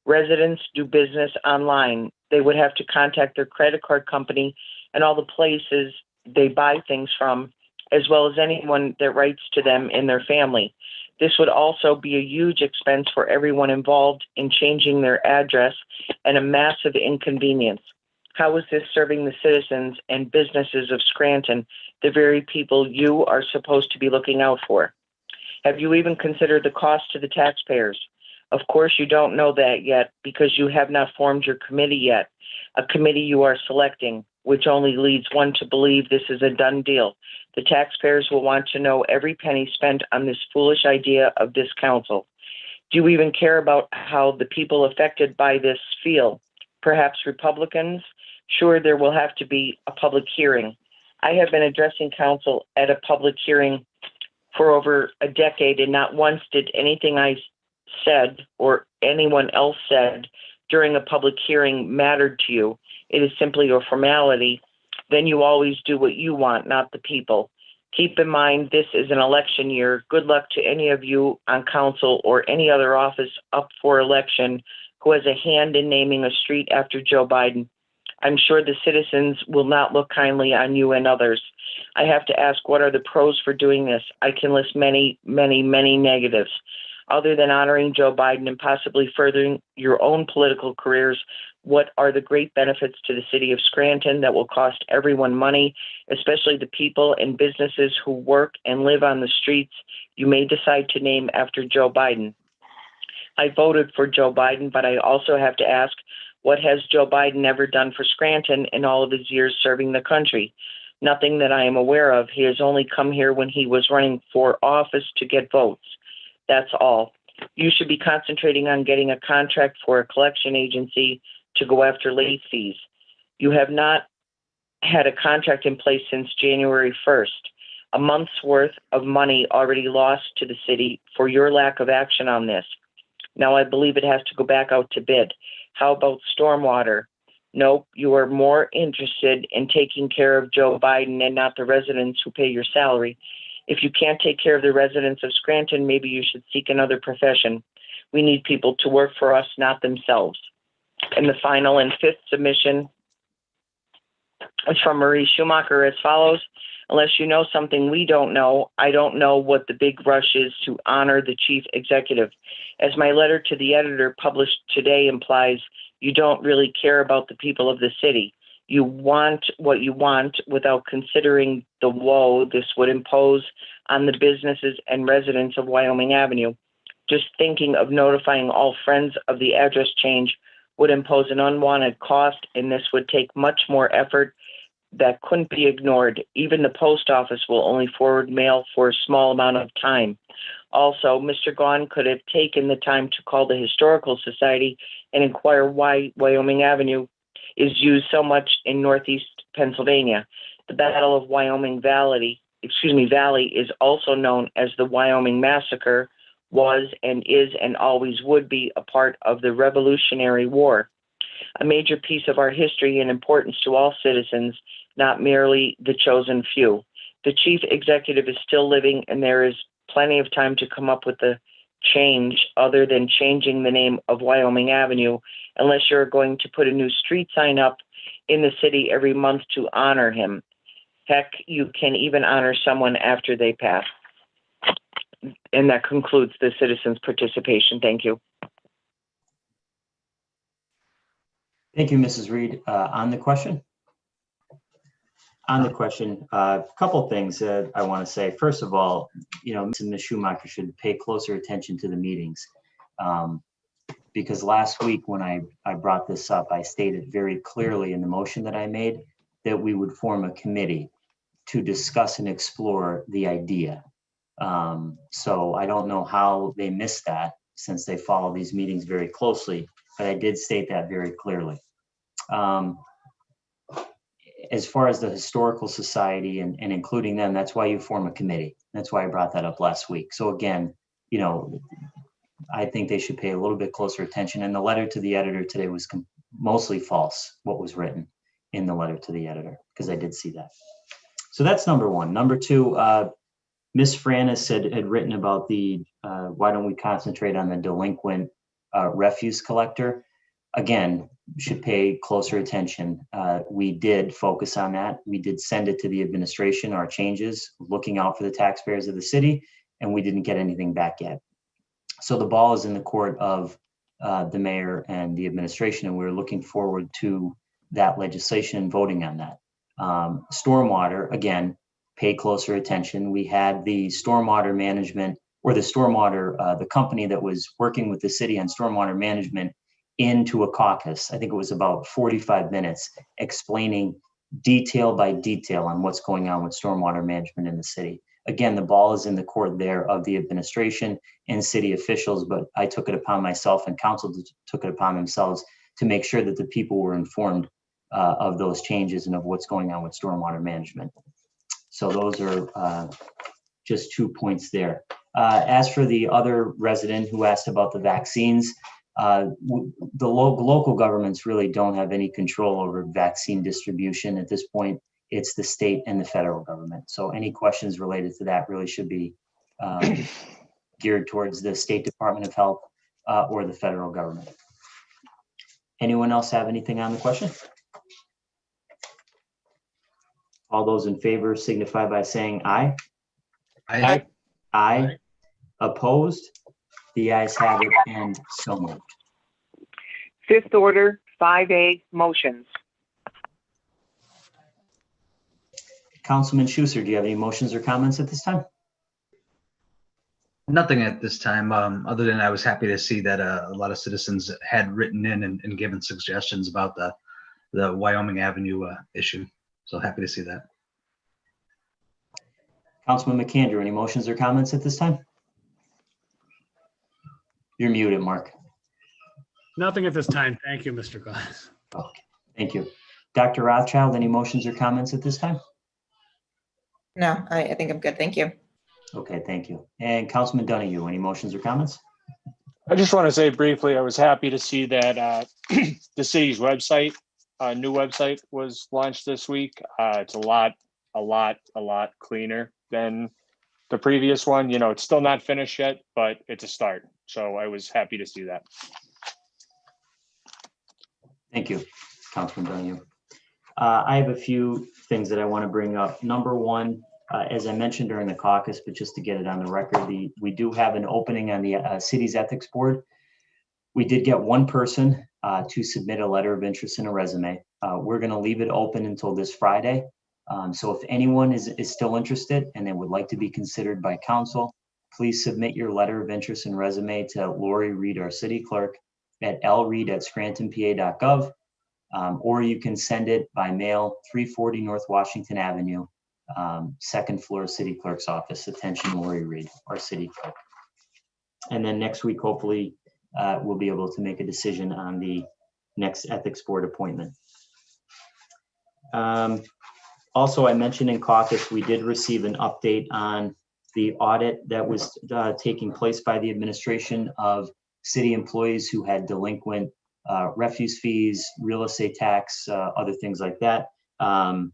Residents do business online. They would have to contact their credit card company and all the places they buy things from, as well as anyone that writes to them in their family. This would also be a huge expense for everyone involved in changing their address and a massive inconvenience. How is this serving the citizens and businesses of Scranton, the very people you are supposed to be looking out for? Have you even considered the cost to the taxpayers? Of course, you don't know that yet because you have not formed your committee yet, a committee you are selecting, which only leads one to believe this is a done deal. The taxpayers will want to know every penny spent on this foolish idea of this council. Do you even care about how the people affected by this feel? Perhaps Republicans? Sure, there will have to be a public hearing. I have been addressing council at a public hearing for over a decade, and not once did anything I said or anyone else said during a public hearing mattered to you. It is simply a formality. Then you always do what you want, not the people. Keep in mind, this is an election year. Good luck to any of you on council or any other office up for election who has a hand in naming a street after Joe Biden. I'm sure the citizens will not look kindly on you and others. I have to ask, what are the pros for doing this? I can list many, many, many negatives. Other than honoring Joe Biden and possibly furthering your own political careers, what are the great benefits to the city of Scranton that will cost everyone money, especially the people and businesses who work and live on the streets you may decide to name after Joe Biden? I voted for Joe Biden, but I also have to ask, what has Joe Biden ever done for Scranton in all of his years serving the country? Nothing that I am aware of. He has only come here when he was running for office to get votes. That's all. You should be concentrating on getting a contract for a collection agency to go after late fees. You have not had a contract in place since January 1st, a month's worth of money already lost to the city for your lack of action on this. Now I believe it has to go back out to bid. How about stormwater? Nope, you are more interested in taking care of Joe Biden and not the residents who pay your salary. If you can't take care of the residents of Scranton, maybe you should seek another profession. We need people to work for us, not themselves. And the final and fifth submission is from Marie Schumacher as follows. Unless you know something we don't know, I don't know what the big rush is to honor the chief executive. As my letter to the editor published today implies, you don't really care about the people of the city. You want what you want without considering the woe this would impose on the businesses and residents of Wyoming Avenue. Just thinking of notifying all friends of the address change would impose an unwanted cost, and this would take much more effort that couldn't be ignored. Even the post office will only forward mail for a small amount of time. Also, Mr. Gaughan could have taken the time to call the Historical Society and inquire why Wyoming Avenue is used so much in Northeast Pennsylvania. The Battle of Wyoming Valley is also known as the Wyoming Massacre, was and is and always would be a part of the Revolutionary War, a major piece of our history and importance to all citizens, not merely the chosen few. The chief executive is still living, and there is plenty of time to come up with a change other than changing the name of Wyoming Avenue, unless you're going to put a new street sign up in the city every month to honor him. Heck, you can even honor someone after they pass. And that concludes the citizens' participation. Thank you. Thank you, Mrs. Reed. On the question? On the question, a couple things that I want to say. First of all, Ms. Schumacher should pay closer attention to the meetings. Because last week when I brought this up, I stated very clearly in the motion that I made that we would form a committee to discuss and explore the idea. So I don't know how they missed that since they follow these meetings very closely, but I did state that very clearly. As far as the Historical Society and including them, that's why you form a committee. That's why I brought that up last week. So again, I think they should pay a little bit closer attention. And the letter to the editor today was mostly false, what was written in the letter to the editor, because I did see that. So that's number one. Number two, Ms. Frannis had written about why don't we concentrate on the delinquent refuse collector? Again, should pay closer attention. We did focus on that. We did send it to the administration, our changes, looking out for the taxpayers of the city, and we didn't get anything back yet. So the ball is in the court of the mayor and the administration, and we're looking forward to that legislation and voting on that. Stormwater, again, pay closer attention. We had the stormwater management, or the company that was working with the city on stormwater management into a caucus. I think it was about 45 minutes explaining detail by detail on what's going on with stormwater management in the city. Again, the ball is in the court there of the administration and city officials, but I took it upon myself and council took it upon themselves to make sure that the people were informed of those changes and of what's going on with stormwater management. So those are just 2 points there. As for the other resident who asked about the vaccines, the local governments really don't have any control over vaccine distribution at this point. It's the state and the federal government. So any questions related to that really should be geared towards the State Department of Health or the federal government. Anyone else have anything on the question? All those in favor signify by saying aye. Aye. Aye. Opposed? The ayes have it, and so moved. Fifth order, 5A, motions. Councilman Schuster, do you have any motions or comments at this time? Nothing at this time, other than I was happy to see that a lot of citizens had written in and given suggestions about the Wyoming Avenue issue. So happy to see that. Councilman McAndrew, any motions or comments at this time? You're muted, Mark. Nothing at this time. Thank you, Mr. Gaughan. Okay, thank you. Dr. Rothchild, any motions or comments at this time? No, I think I'm good. Thank you. Okay, thank you. And Councilman Donahue, any motions or comments? I just want to say briefly, I was happy to see that the city's website, new website was launched this week. It's a lot cleaner than the previous one. You know, it's still not finished yet, but it's a start. So I was happy to see that. Thank you, Councilman Donahue. I have a few things that I want to bring up. Number one, as I mentioned during the caucus, but just to get it on the record, we do have an opening on the city's ethics board. We did get one person to submit a letter of interest and a resume. We're going to leave it open until this Friday. So if anyone is still interested and they would like to be considered by council, please submit your letter of interest and resume to Lori Reed, our city clerk, at lreed@scrantonpa.gov, or you can send it by mail, 340 North Washington Avenue, second floor city clerk's office. Attention, Lori Reed, our city clerk. And then next week, hopefully, we'll be able to make a decision on the next ethics board appointment. Also, I mentioned in caucus, we did receive an update on the audit that was taking place by the administration of city employees who had delinquent refuse fees, real estate tax, other things like that. The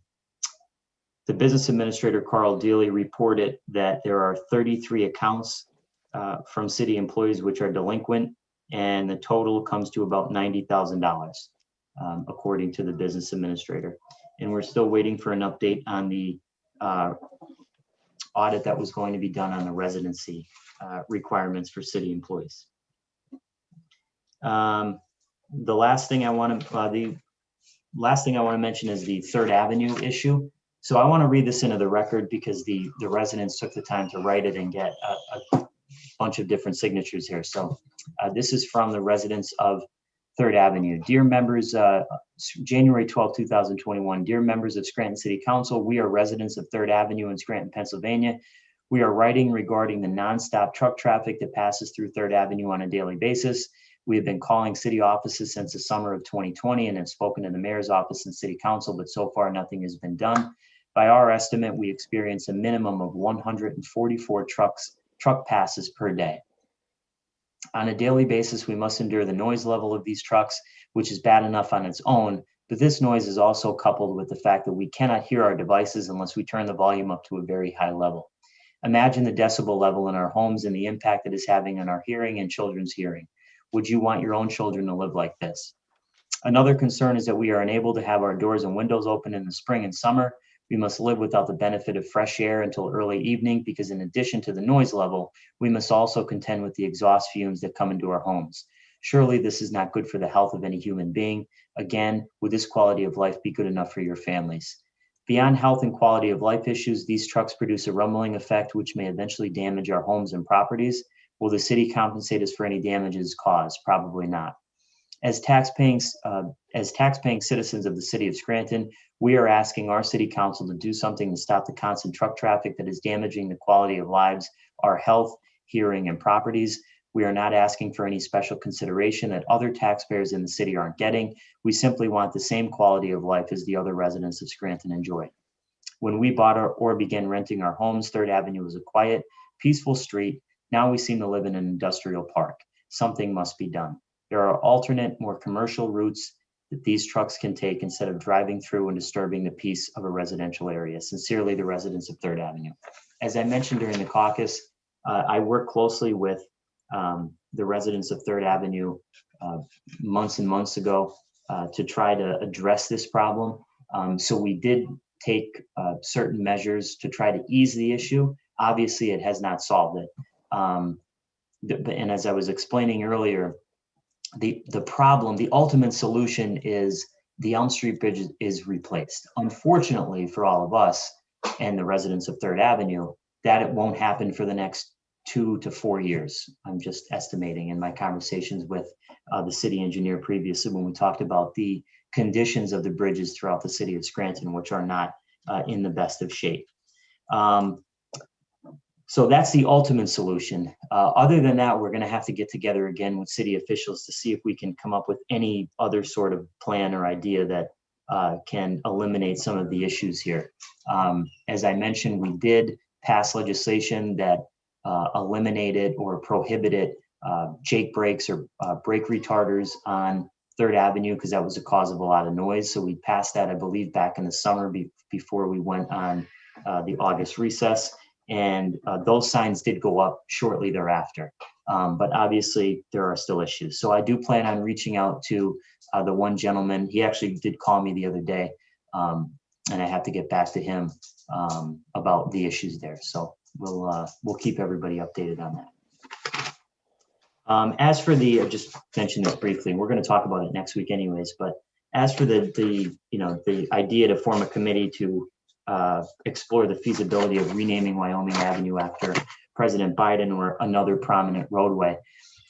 business administrator, Carl Dealey, reported that there are 33 accounts from city employees which are delinquent, and the total comes to about $90,000, according to the business administrator. And we're still waiting for an update on the audit that was going to be done on the residency requirements for city employees. The last thing I want to mention is the 3rd Avenue issue. So I want to read this into the record because the residents took the time to write it and get a bunch of different signatures here. So this is from the residents of 3rd Avenue. Dear members, January 12, 2021, dear members of Scranton City Council, we are residents of 3rd Avenue in Scranton, Pennsylvania. We are writing regarding the nonstop truck traffic that passes through 3rd Avenue on a daily basis. We have been calling city offices since the summer of 2020 and have spoken to the mayor's office and city council, but so far nothing has been done. By our estimate, we experience a minimum of 144 truck passes per day. On a daily basis, we must endure the noise level of these trucks, which is bad enough on its own, but this noise is also coupled with the fact that we cannot hear our devices unless we turn the volume up to a very high level. Imagine the decibel level in our homes and the impact it is having on our hearing and children's hearing. Would you want your own children to live like this? Another concern is that we are unable to have our doors and windows open in the spring and summer. We must live without the benefit of fresh air until early evening because in addition to the noise level, we must also contend with the exhaust fumes that come into our homes. Surely this is not good for the health of any human being. Again, would this quality of life be good enough for your families? Beyond health and quality of life issues, these trucks produce a rumbling effect which may eventually damage our homes and properties. Will the city compensate us for any damages caused? Probably not. As tax-paying citizens of the city of Scranton, we are asking our city council to do something to stop the constant truck traffic that is damaging the quality of lives, our health, hearing, and properties. We are not asking for any special consideration that other taxpayers in the city aren't getting. We simply want the same quality of life as the other residents of Scranton enjoy. When we bought or began renting our homes, 3rd Avenue was a quiet, peaceful street. Now we seem to live in an industrial park. Something must be done. There are alternate, more commercial routes that these trucks can take instead of driving through and disturbing the peace of a residential area. Sincerely, the residents of 3rd Avenue. As I mentioned during the caucus, I worked closely with the residents of 3rd Avenue months and months ago to try to address this problem. So we did take certain measures to try to ease the issue. Obviously, it has not solved it. And as I was explaining earlier, the problem, the ultimate solution is the Elm Street Bridge is replaced. Unfortunately for all of us and the residents of 3rd Avenue, that it won't happen for the next 2 to 4 years. I'm just estimating in my conversations with the city engineer previously when we talked about the conditions of the bridges throughout the city of Scranton, which are not in the best of shape. So that's the ultimate solution. Other than that, we're going to have to get together again with city officials to see if we can come up with any other sort of plan or idea that can eliminate some of the issues here. As I mentioned, we did pass legislation that eliminated or prohibited jake brakes or brake retarders on 3rd Avenue because that was a cause of a lot of noise. So we passed that, I believe, back in the summer before we went on the August recess. And those signs did go up shortly thereafter. But obviously there are still issues. So I do plan on reaching out to the one gentleman. He actually did call me the other day, and I have to get back to him about the issues there. So we'll keep everybody updated on that. As for the, I just mentioned this briefly, and we're going to talk about it next week anyways, but as for the idea to form a committee to explore the feasibility of renaming Wyoming Avenue after President Biden or another prominent roadway.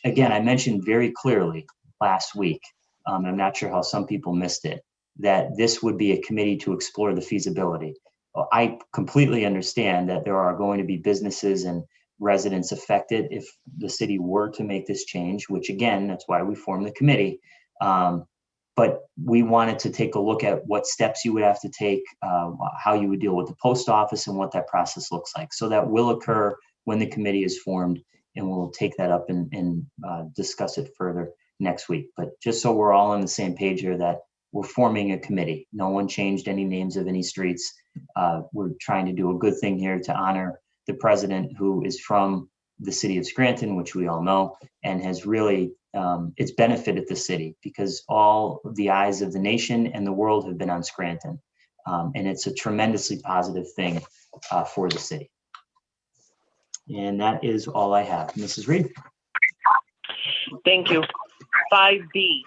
Again, I mentioned very clearly last week, I'm not sure how some people missed it, that this would be a committee to explore the feasibility. I completely understand that there are going to be businesses and residents affected if the city were to make this change, which again, that's why we formed the committee. But we wanted to take a look at what steps you would have to take, how you would deal with the post office and what that process looks like. So that will occur when the committee is formed, and we'll take that up and discuss it further next week. But just so we're all on the same page here that we're forming a committee. No one changed any names of any streets. We're trying to do a good thing here to honor the president who is from the city of Scranton, which we all know, and has really, it's benefited the city because all the eyes of the nation and the world have been on Scranton. And it's a tremendously positive thing for the city. And that is all I have. Mrs. Reed. Thank you. 5B,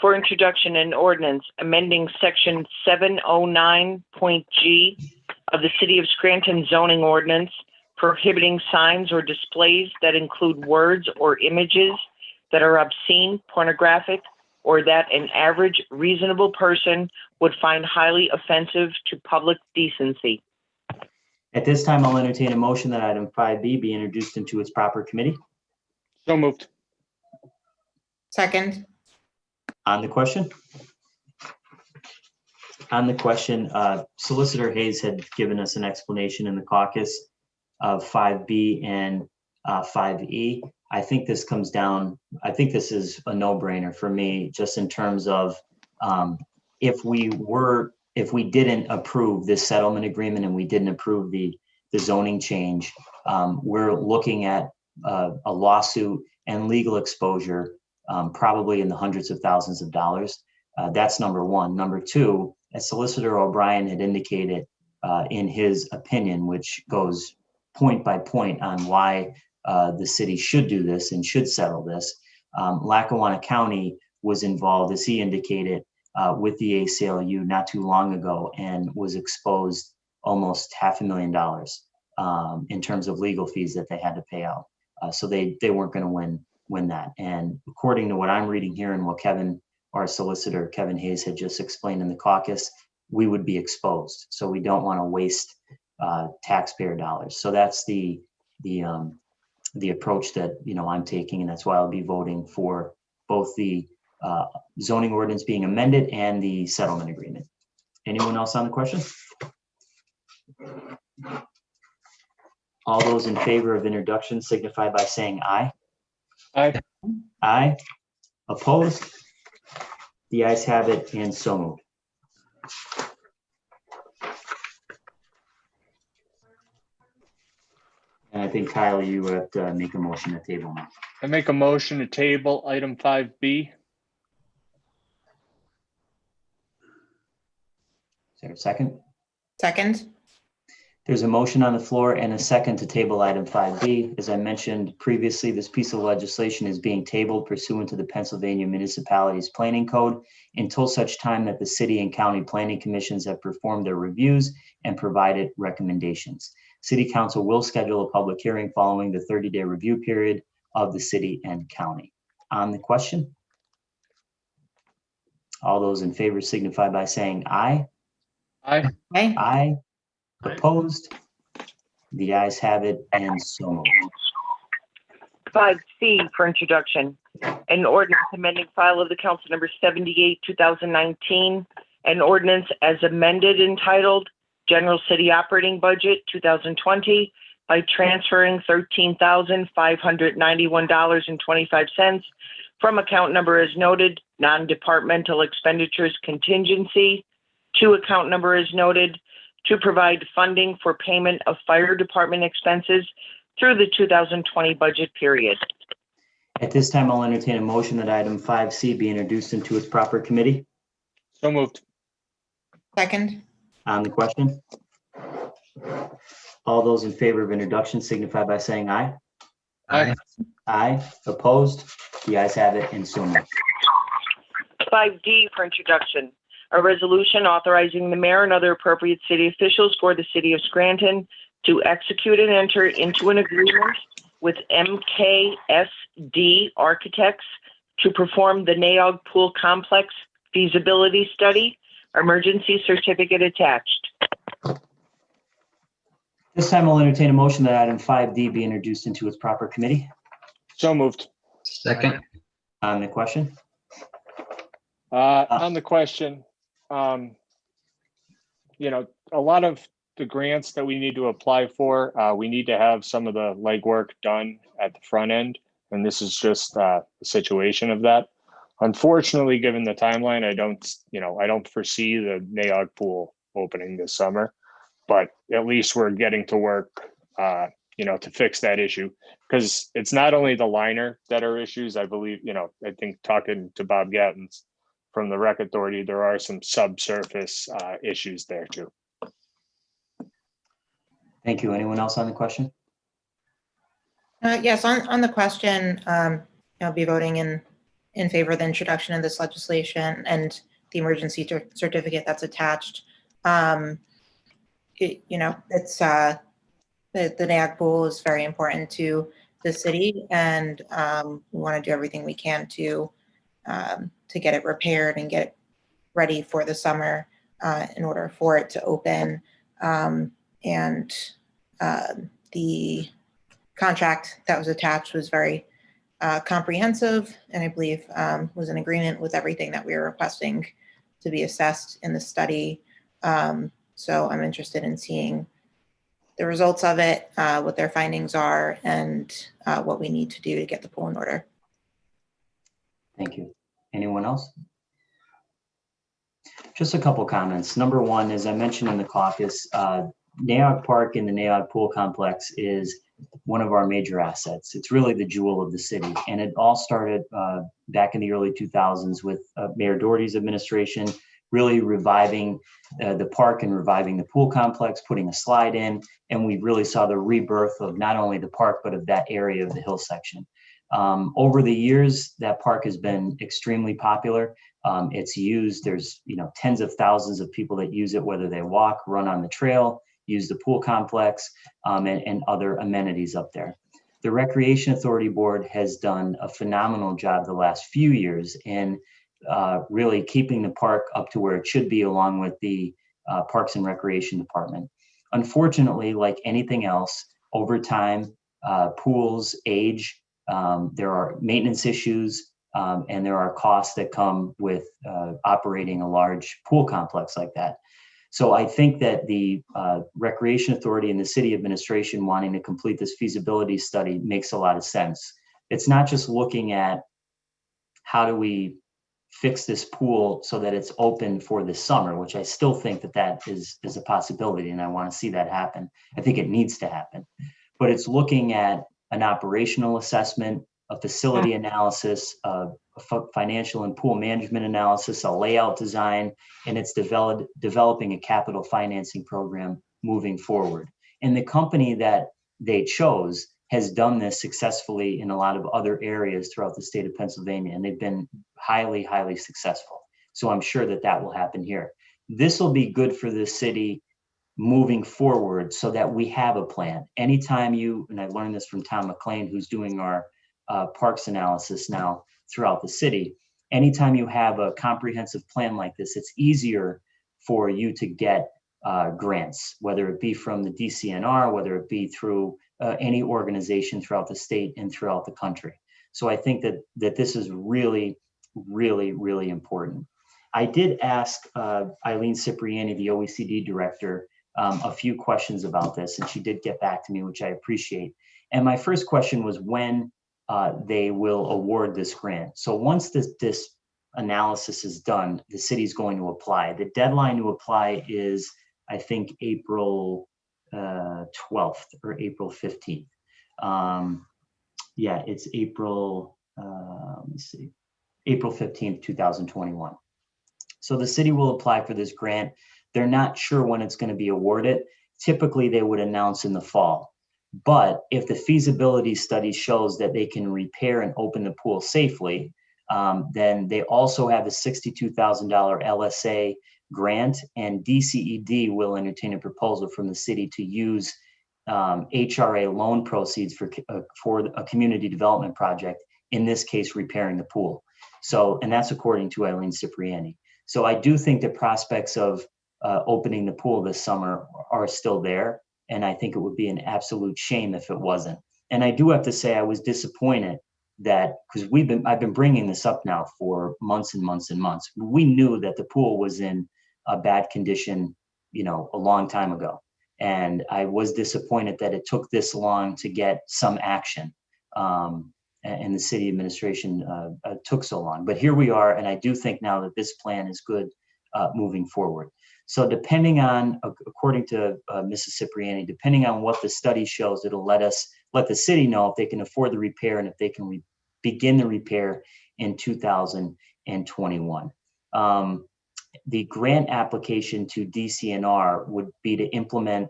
for introduction and ordinance, amending section 709.g of the City of Scranton zoning ordinance, prohibiting signs or displays that include words or images that are obscene, pornographic, or that an average reasonable person would find highly offensive to public decency. At this time, I'll entertain a motion that item 5B be introduced into its proper committee. So moved. Second. On the question? On the question, Solicitor Hayes had given us an explanation in the caucus of 5B and 5E. I think this comes down, I think this is a no-brainer for me, just in terms of if we didn't approve this settlement agreement and we didn't approve the zoning change, we're looking at a lawsuit and legal exposure probably in the hundreds of thousands of dollars. That's number one. Number two, as Solicitor O'Brien had indicated in his opinion, which goes point by point on why the city should do this and should settle this. Lackawanna County was involved, as he indicated, with the ACLU not too long ago and was exposed almost $500,000 in terms of legal fees that they had to pay out. So they weren't going to win that. And according to what I'm reading here and what Kevin, our solicitor, Kevin Hayes, had just explained in the caucus, we would be exposed. So we don't want to waste taxpayer dollars. So that's the approach that I'm taking, and that's why I'll be voting for both the zoning ordinance being amended and the settlement agreement. Anyone else on the question? All those in favor of introduction signify by saying aye. Aye. Aye. Opposed? The ayes have it, and so moved. And I think, Kyle, you have to make a motion to table now. I make a motion to table item 5B. Is there a second? Second. There's a motion on the floor and a second to table item 5B. As I mentioned previously, this piece of legislation is being tabled pursuant to the Pennsylvania Municipalities Planning Code until such time that the city and county planning commissions have performed their reviews and provided recommendations. City Council will schedule a public hearing following the 30-day review period of the city and county. On the question? All those in favor signify by saying aye. Aye. Aye. Aye. Opposed? The ayes have it, and so moved. 5C for introduction. An ordinance amending file of the council number 78, 2019. An ordinance as amended entitled General City Operating Budget 2020 by transferring $13,591.25 from account number as noted, non-departmental expenditures contingency, to account number as noted, to provide funding for payment of fire department expenses through the 2020 budget period. At this time, I'll entertain a motion that item 5C be introduced into its proper committee. So moved. Second, On the question? All those in favor of introduction signify by saying aye. Aye. Aye. Opposed? The ayes have it, and so moved. 5D for introduction. A resolution authorizing the mayor and other appropriate city officials for the city of Scranton to execute and enter into an agreement with MKSD Architects to perform the Naog Pool Complex feasibility study, emergency certificate attached. This time, I'll entertain a motion that item 5D be introduced into its proper committee. So moved. Second. On the question? On the question, a lot of the grants that we need to apply for, we need to have some of the legwork done at the front end. And this is just a situation of that. Unfortunately, given the timeline, I don't foresee the Naog pool opening this summer, but at least we're getting to work, to fix that issue, because it's not only the liner that are issues. I believe, I think talking to Bob Gattens from the Rec Authority, there are some subsurface issues there too. Thank you. Anyone else on the question? yes, on the question, I'll be voting in favor of the introduction of this legislation and the emergency certificate that's attached. It's the NAG pool is very important to the city, and we want to do everything we can to get it repaired and get it ready for the summer in order for it to open. And the contract that was attached was very comprehensive, and I believe was in agreement with everything that we were requesting to be assessed in the study. So I'm interested in seeing the results of it, what their findings are, and what we need to do to get the pool in order. Thank you. Anyone else? Just a couple comments. Number one, as I mentioned in the caucus, Naog Park and the Naog Pool Complex is one of our major assets. It's really the jewel of the city. And it all started back in the early 2000s with Mayor Doherty's administration, really reviving the park and reviving the pool complex, putting a slide in. And we really saw the rebirth of not only the park, but of that area of the hill section. Over the years, that park has been extremely popular. It's used, there's tens of thousands of people that use it, whether they walk, run on the trail, use the pool complex, and other amenities up there. The Recreation Authority Board has done a phenomenal job the last few years in really keeping the park up to where it should be, along with the Parks and Recreation Department. Unfortunately, like anything else, over time, pools age, there are maintenance issues, and there are costs that come with operating a large pool complex like that. So I think that the Recreation Authority and the city administration wanting to complete this feasibility study makes a lot of sense. It's not just looking at how do we fix this pool so that it's open for the summer, which I still think that is a possibility, and I want to see that happen. I think it needs to happen. But it's looking at an operational assessment, a facility analysis, a financial and pool management analysis, a layout design, and it's developing a capital financing program moving forward. And the company that they chose has done this successfully in a lot of other areas throughout the state of Pennsylvania, and they've been highly, highly successful. So I'm sure that will happen here. This will be good for the city moving forward so that we have a plan. Anytime and I learned this from Tom McLean, who's doing our parks analysis now throughout the city, anytime you have a comprehensive plan like this, it's easier for you to get grants, whether it be from the DCNR, whether it be through any organization throughout the state and throughout the country. So I think that this is really, really, really important. I did ask Eileen Cipriani, the OECD director, a few questions about this, and she did get back to me, which I appreciate. And my first question was when they will award this grant. So once this analysis is done, the city's going to apply. The deadline to apply is, I think, April 12th or April 15th. Yeah, it's April, let me see, April 15th, 2021. So the city will apply for this grant. They're not sure when it's going to be awarded. Typically, they would announce in the fall. But if the feasibility study shows that they can repair and open the pool safely, then they also have a $62,000 LSA grant, and DCED will entertain a proposal from the city to use HRA loan proceeds for a community development project, in this case, repairing the pool. So, and that's according to Eileen Cipriani. So I do think the prospects of opening the pool this summer are still there. And I think it would be an absolute shame if it wasn't. And I do have to say I was disappointed that, because I've been bringing this up now for months and months and months. We knew that the pool was in a bad condition, you know, a long time ago. And I was disappointed that it took this long to get some action. And the city administration took so long. But here we are, and I do think now that this plan is good moving forward. So depending on, according to Mrs. Cipriani, depending on what the study shows, it'll let the city know if they can afford the repair and if they can begin the repair in 2021. The grant application to DCNR would be to implement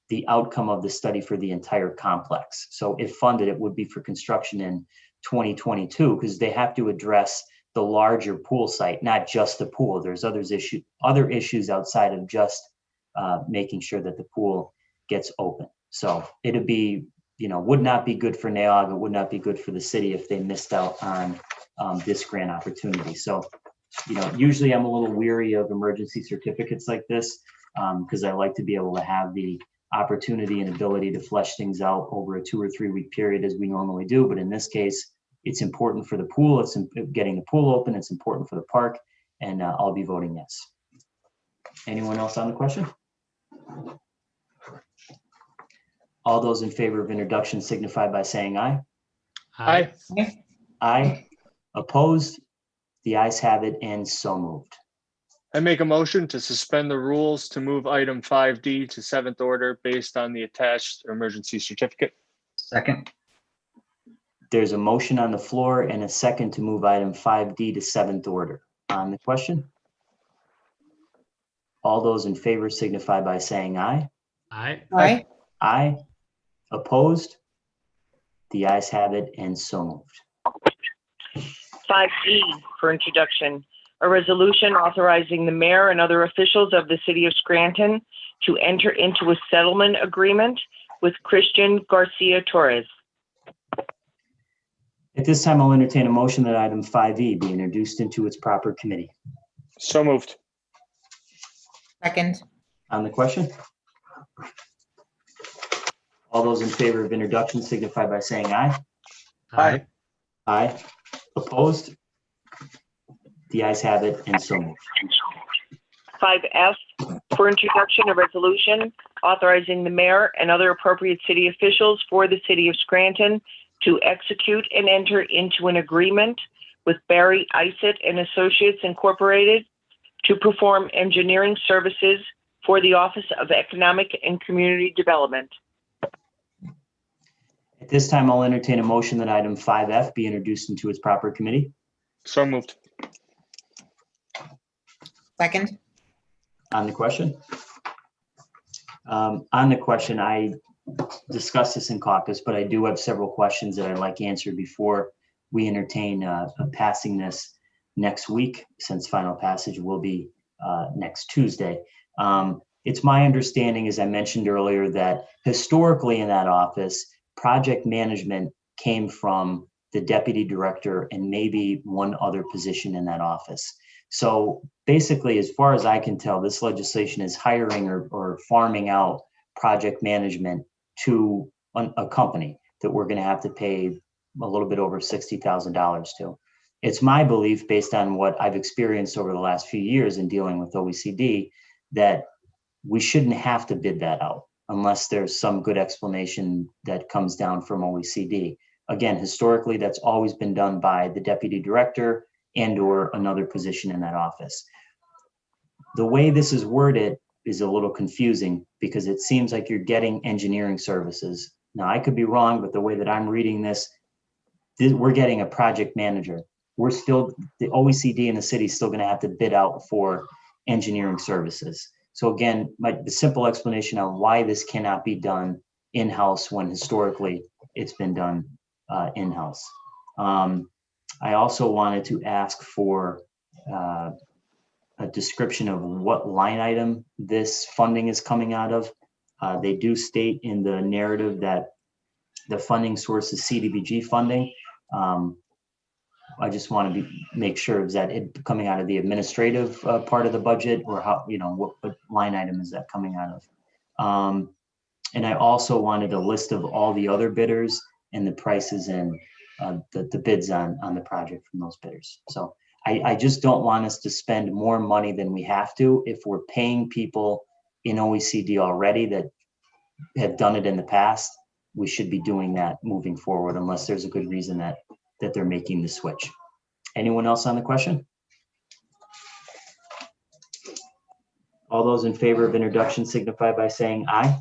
the outcome of the study for the entire complex. So if funded, it would be for construction in 2022, because they have to address the larger pool site, not just the pool. There's other issues outside of just making sure that the pool gets open. So it'd be, you know, would not be good for NAOG. It would not be good for the city if they missed out on this grant opportunity. So, you know, usually I'm a little weary of emergency certificates like this because I like to be able to have the opportunity and ability to flesh things out over a 2 or 3 week period as we normally do. But in this case, it's important for the pool. It's getting the pool open. It's important for the park, and I'll be voting yes. Anyone else on the question? All those in favor of introduction signify by saying aye. Aye. Aye. Opposed? The ayes have it, and so moved. I make a motion to suspend the rules to move item 5D to 7th order based on the attached emergency certificate. Second. There's a motion on the floor and a second to move item 5D to 7th order. On the question? All those in favor signify by saying aye. Aye. Aye. Aye. Opposed? The ayes have it, and so moved. 5E for introduction, a resolution authorizing the mayor and other officials of the city of Scranton to enter into a settlement agreement with Christian Garcia Torres. At this time, I'll entertain a motion that item 5E be introduced into its proper committee. So moved. Second. On the question? All those in favor of introduction signify by saying aye. Aye. Aye. Opposed? The ayes have it, and so moved. 5F for introduction, a resolution authorizing the mayor and other appropriate city officials for the city of Scranton to execute and enter into an agreement with Barry Isett and Associates Incorporated to perform engineering services for the Office of Economic and Community Development. At this time, I'll entertain a motion that item 5F be introduced into its proper committee. So moved. Second. On the question? On the question, I discussed this in caucus, but I do have several questions that I'd like answered before we entertain passing this next week, since final passage will be next Tuesday. It's my understanding, as I mentioned earlier, that historically in that office, project management came from the deputy director and maybe one other position in that office. So basically, as far as I can tell, this legislation is hiring or farming out project management to a company that we're going to have to pay a little bit over $60,000 to. It's my belief, based on what I've experienced over the last few years in dealing with OECD, that we shouldn't have to bid that out unless there's some good explanation that comes down from OECD. Again, historically, that's always been done by the deputy director and or another position in that office. The way this is worded is a little confusing because it seems like you're getting engineering services. Now, I could be wrong, but the way that I'm reading this, we're getting a project manager. We're still, the OECD and the city is still going to have to bid out for engineering services. So again, the simple explanation on why this cannot be done in-house when historically it's been done in-house. I also wanted to ask for a description of what line item this funding is coming out of. They do state in the narrative that the funding source is CDBG funding. I just want to make sure, is that it coming out of the administrative part of the budget, or how, what line item is that coming out of? And I also wanted a list of all the other bidders and the prices and the bids on the project from those bidders. So I just don't want us to spend more money than we have to. If we're paying people in OECD already that have done it in the past, we should be doing that moving forward, unless there's a good reason that they're making the switch. Anyone else on the question? All those in favor of introduction signify by saying aye.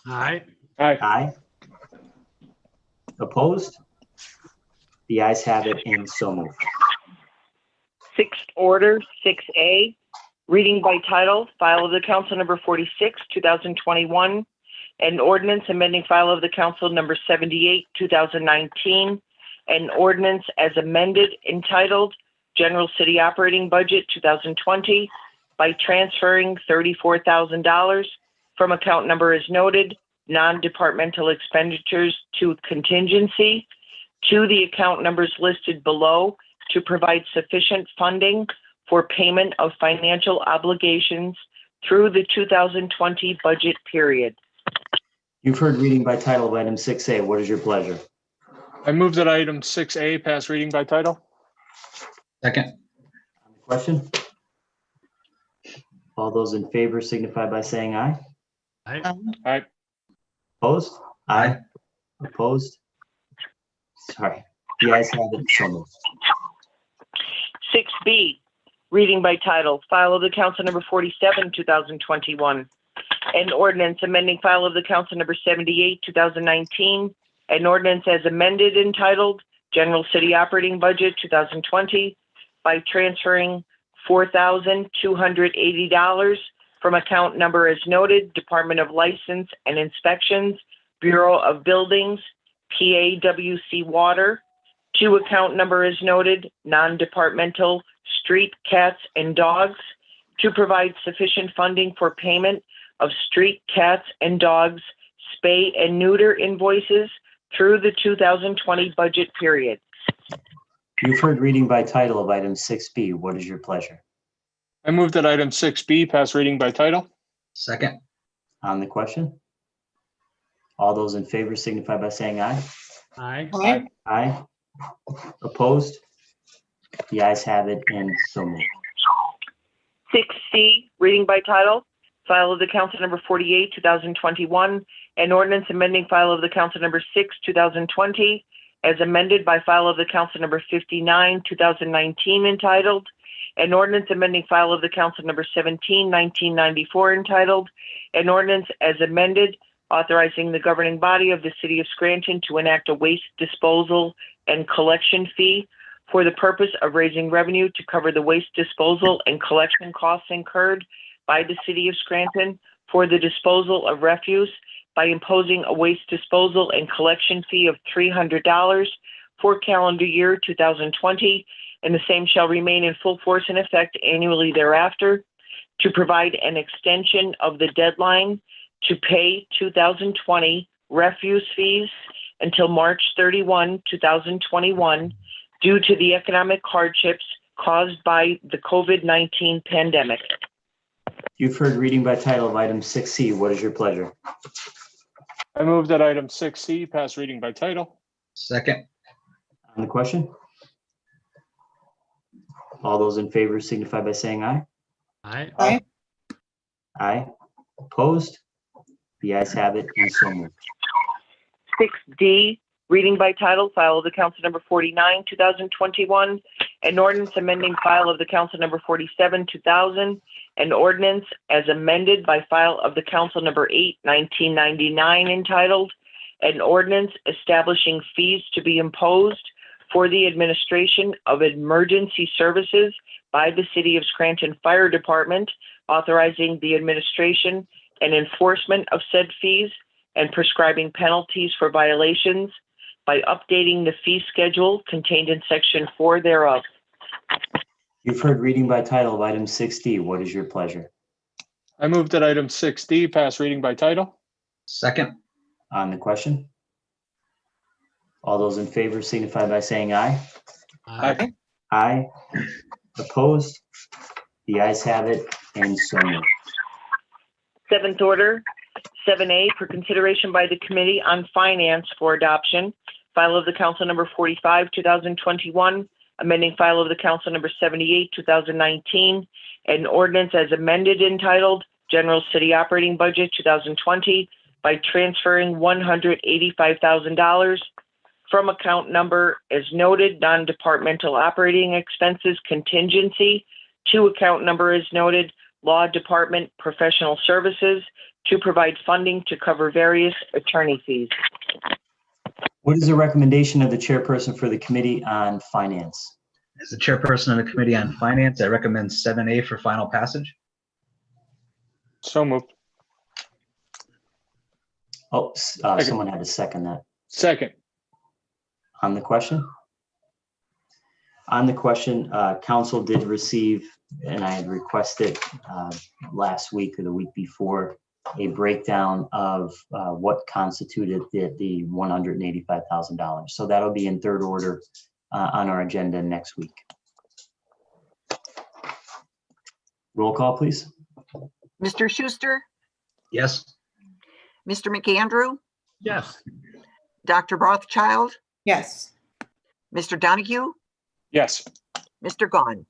Aye. Aye. Aye. Opposed? The ayes have it, and so moved. Sixth order, 6A, reading by title, file of the council number 46, 2021, an ordinance amending file of the council number 78, 2019, an ordinance as amended entitled General City Operating Budget 2020 by transferring $34,000 from account number as noted, non-departmental expenditures to contingency, to the account numbers listed below to provide sufficient funding for payment of financial obligations through the 2020 budget period. You've heard reading by title of item 6A. What is your pleasure? I move that item 6A pass reading by title. Second. Question? All those in favor signify by saying aye. Aye. Aye. Opposed? Aye. Opposed? Sorry. The ayes have it, so moved. 6B, reading by title, file of the council number 47, 2021, an ordinance amending file of the council number 78, 2019, an ordinance as amended entitled General City Operating Budget 2020 by transferring $4,280 from account number as noted, Department of License and Inspections, Bureau of Buildings, PAWC Water, to account number as noted, non-departmental street cats and dogs, to provide sufficient funding for payment of street cats and dogs spay and neuter invoices through the 2020 budget period. You've heard reading by title of item 6B. What is your pleasure? I move that item 6B pass reading by title. Second. On the question? All those in favor signify by saying aye. Aye. Aye. Aye. Opposed? The ayes have it, and so moved. 6C, reading by title, file of the council number 48, 2021, an ordinance amending file of the council number 6, 2020, as amended by file of the council number 59, 2019, entitled, an ordinance amending file of the council number 17, 1994, entitled, an ordinance as amended, authorizing the governing body of the city of Scranton to enact a waste disposal and collection fee for the purpose of raising revenue to cover the waste disposal and collection costs incurred by the city of Scranton for the disposal of refuse by imposing a waste disposal and collection fee of $300 for calendar year 2020, and the same shall remain in full force and effect annually thereafter, to provide an extension of the deadline to pay 2020 refuse fees until March 31, 2021, due to the economic hardships caused by the COVID-19 pandemic. You've heard reading by title of item 6C. What is your pleasure? I move that item 6C pass reading by title. Second. On the question? All those in favor signify by saying aye. Aye. Aye. Aye. Opposed? The ayes have it, and so moved. 6D, reading by title, file of the council number 49, 2021, an ordinance amending file of the council number 47, 2000, an ordinance as amended by file of the council number 8, 1999, entitled, an ordinance establishing fees to be imposed for the administration of emergency services by the City of Scranton Fire Department, authorizing the administration and enforcement of said fees and prescribing penalties for violations by updating the fee schedule contained in section 4 thereof. You've heard reading by title of item 6D. What is your pleasure? I move that item 6D pass reading by title. Second. On the question? All those in favor signify by saying aye. Aye. Aye. Opposed? The ayes have it, and so moved. Seventh order, 7A, for consideration by the Committee on Finance for adoption, file of the council number 45, 2021, amending file of the council number 78, 2019, an ordinance as amended entitled General City Operating Budget 2020 by transferring $185,000 from account number as noted non-departmental operating expenses contingency to account number as noted Law Department Professional Services to provide funding to cover various attorney fees. What is the recommendation of the chairperson for the Committee on Finance? As the chairperson of the Committee on Finance, I recommend 7A for final passage. So moved. Oh, someone had to second that. Second. On the question? On the question, council did receive, and I had requested last week or the week before, a breakdown of what constituted the $185,000. So that'll be in third order on our agenda next week. Roll call, please. Mr. Schuster, Yes. Mr. McAndrew, Yes. Dr. Rothchild, Yes. Mr. Donahue, Yes. Mr. Gaughan.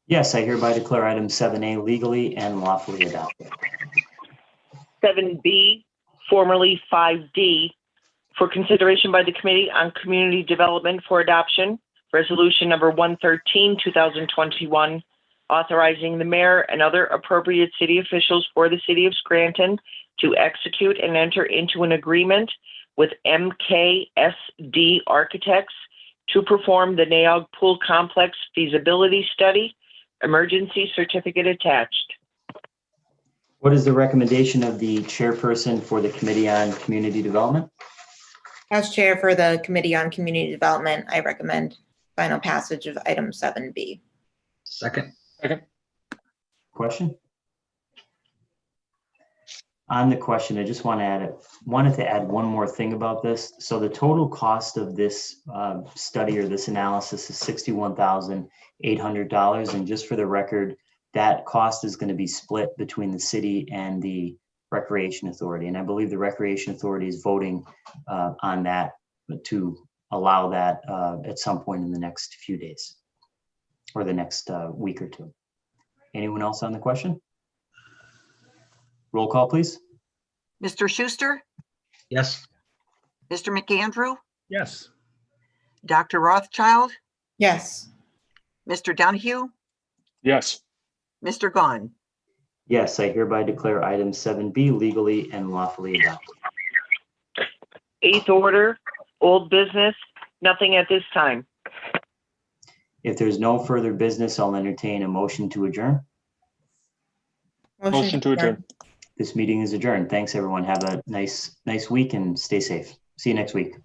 Yes, I hereby declare item 7A legally and lawfully adopted. 7B, formerly 5D, for consideration by the Committee on Community Development for adoption, resolution number 113, 2021, authorizing the mayor and other appropriate city officials for the City of Scranton to execute and enter into an agreement with MKSD Architects to perform the Naog Pool Complex feasibility study, emergency certificate attached. What is the recommendation of the chairperson for the Committee on Community Development? As chair for the Committee on Community Development, I recommend final passage of item 7B. Second. Second. Question? On the question, I just wanted to add one more thing about this. So the total cost of this study or this analysis is $61,800. And just for the record, that cost is going to be split between the city and the Recreation Authority. And I believe the Recreation Authority is voting on that to allow that at some point in the next few days or the next week or two. Anyone else on the question? Roll call, please. Mr. Schuster, Yes. Mr. McAndrew, Yes. Dr. Rothchild, Yes. Mr. Donahue, Yes. Mr. Gaughan. Yes, I hereby declare item 7B legally and lawfully adopted. Eighth order, old business, nothing at this time. If there's no further business, I'll entertain a motion to adjourn. Motion to adjourn. This meeting is adjourned. Thanks, everyone. Have a nice week and stay safe. See you next week.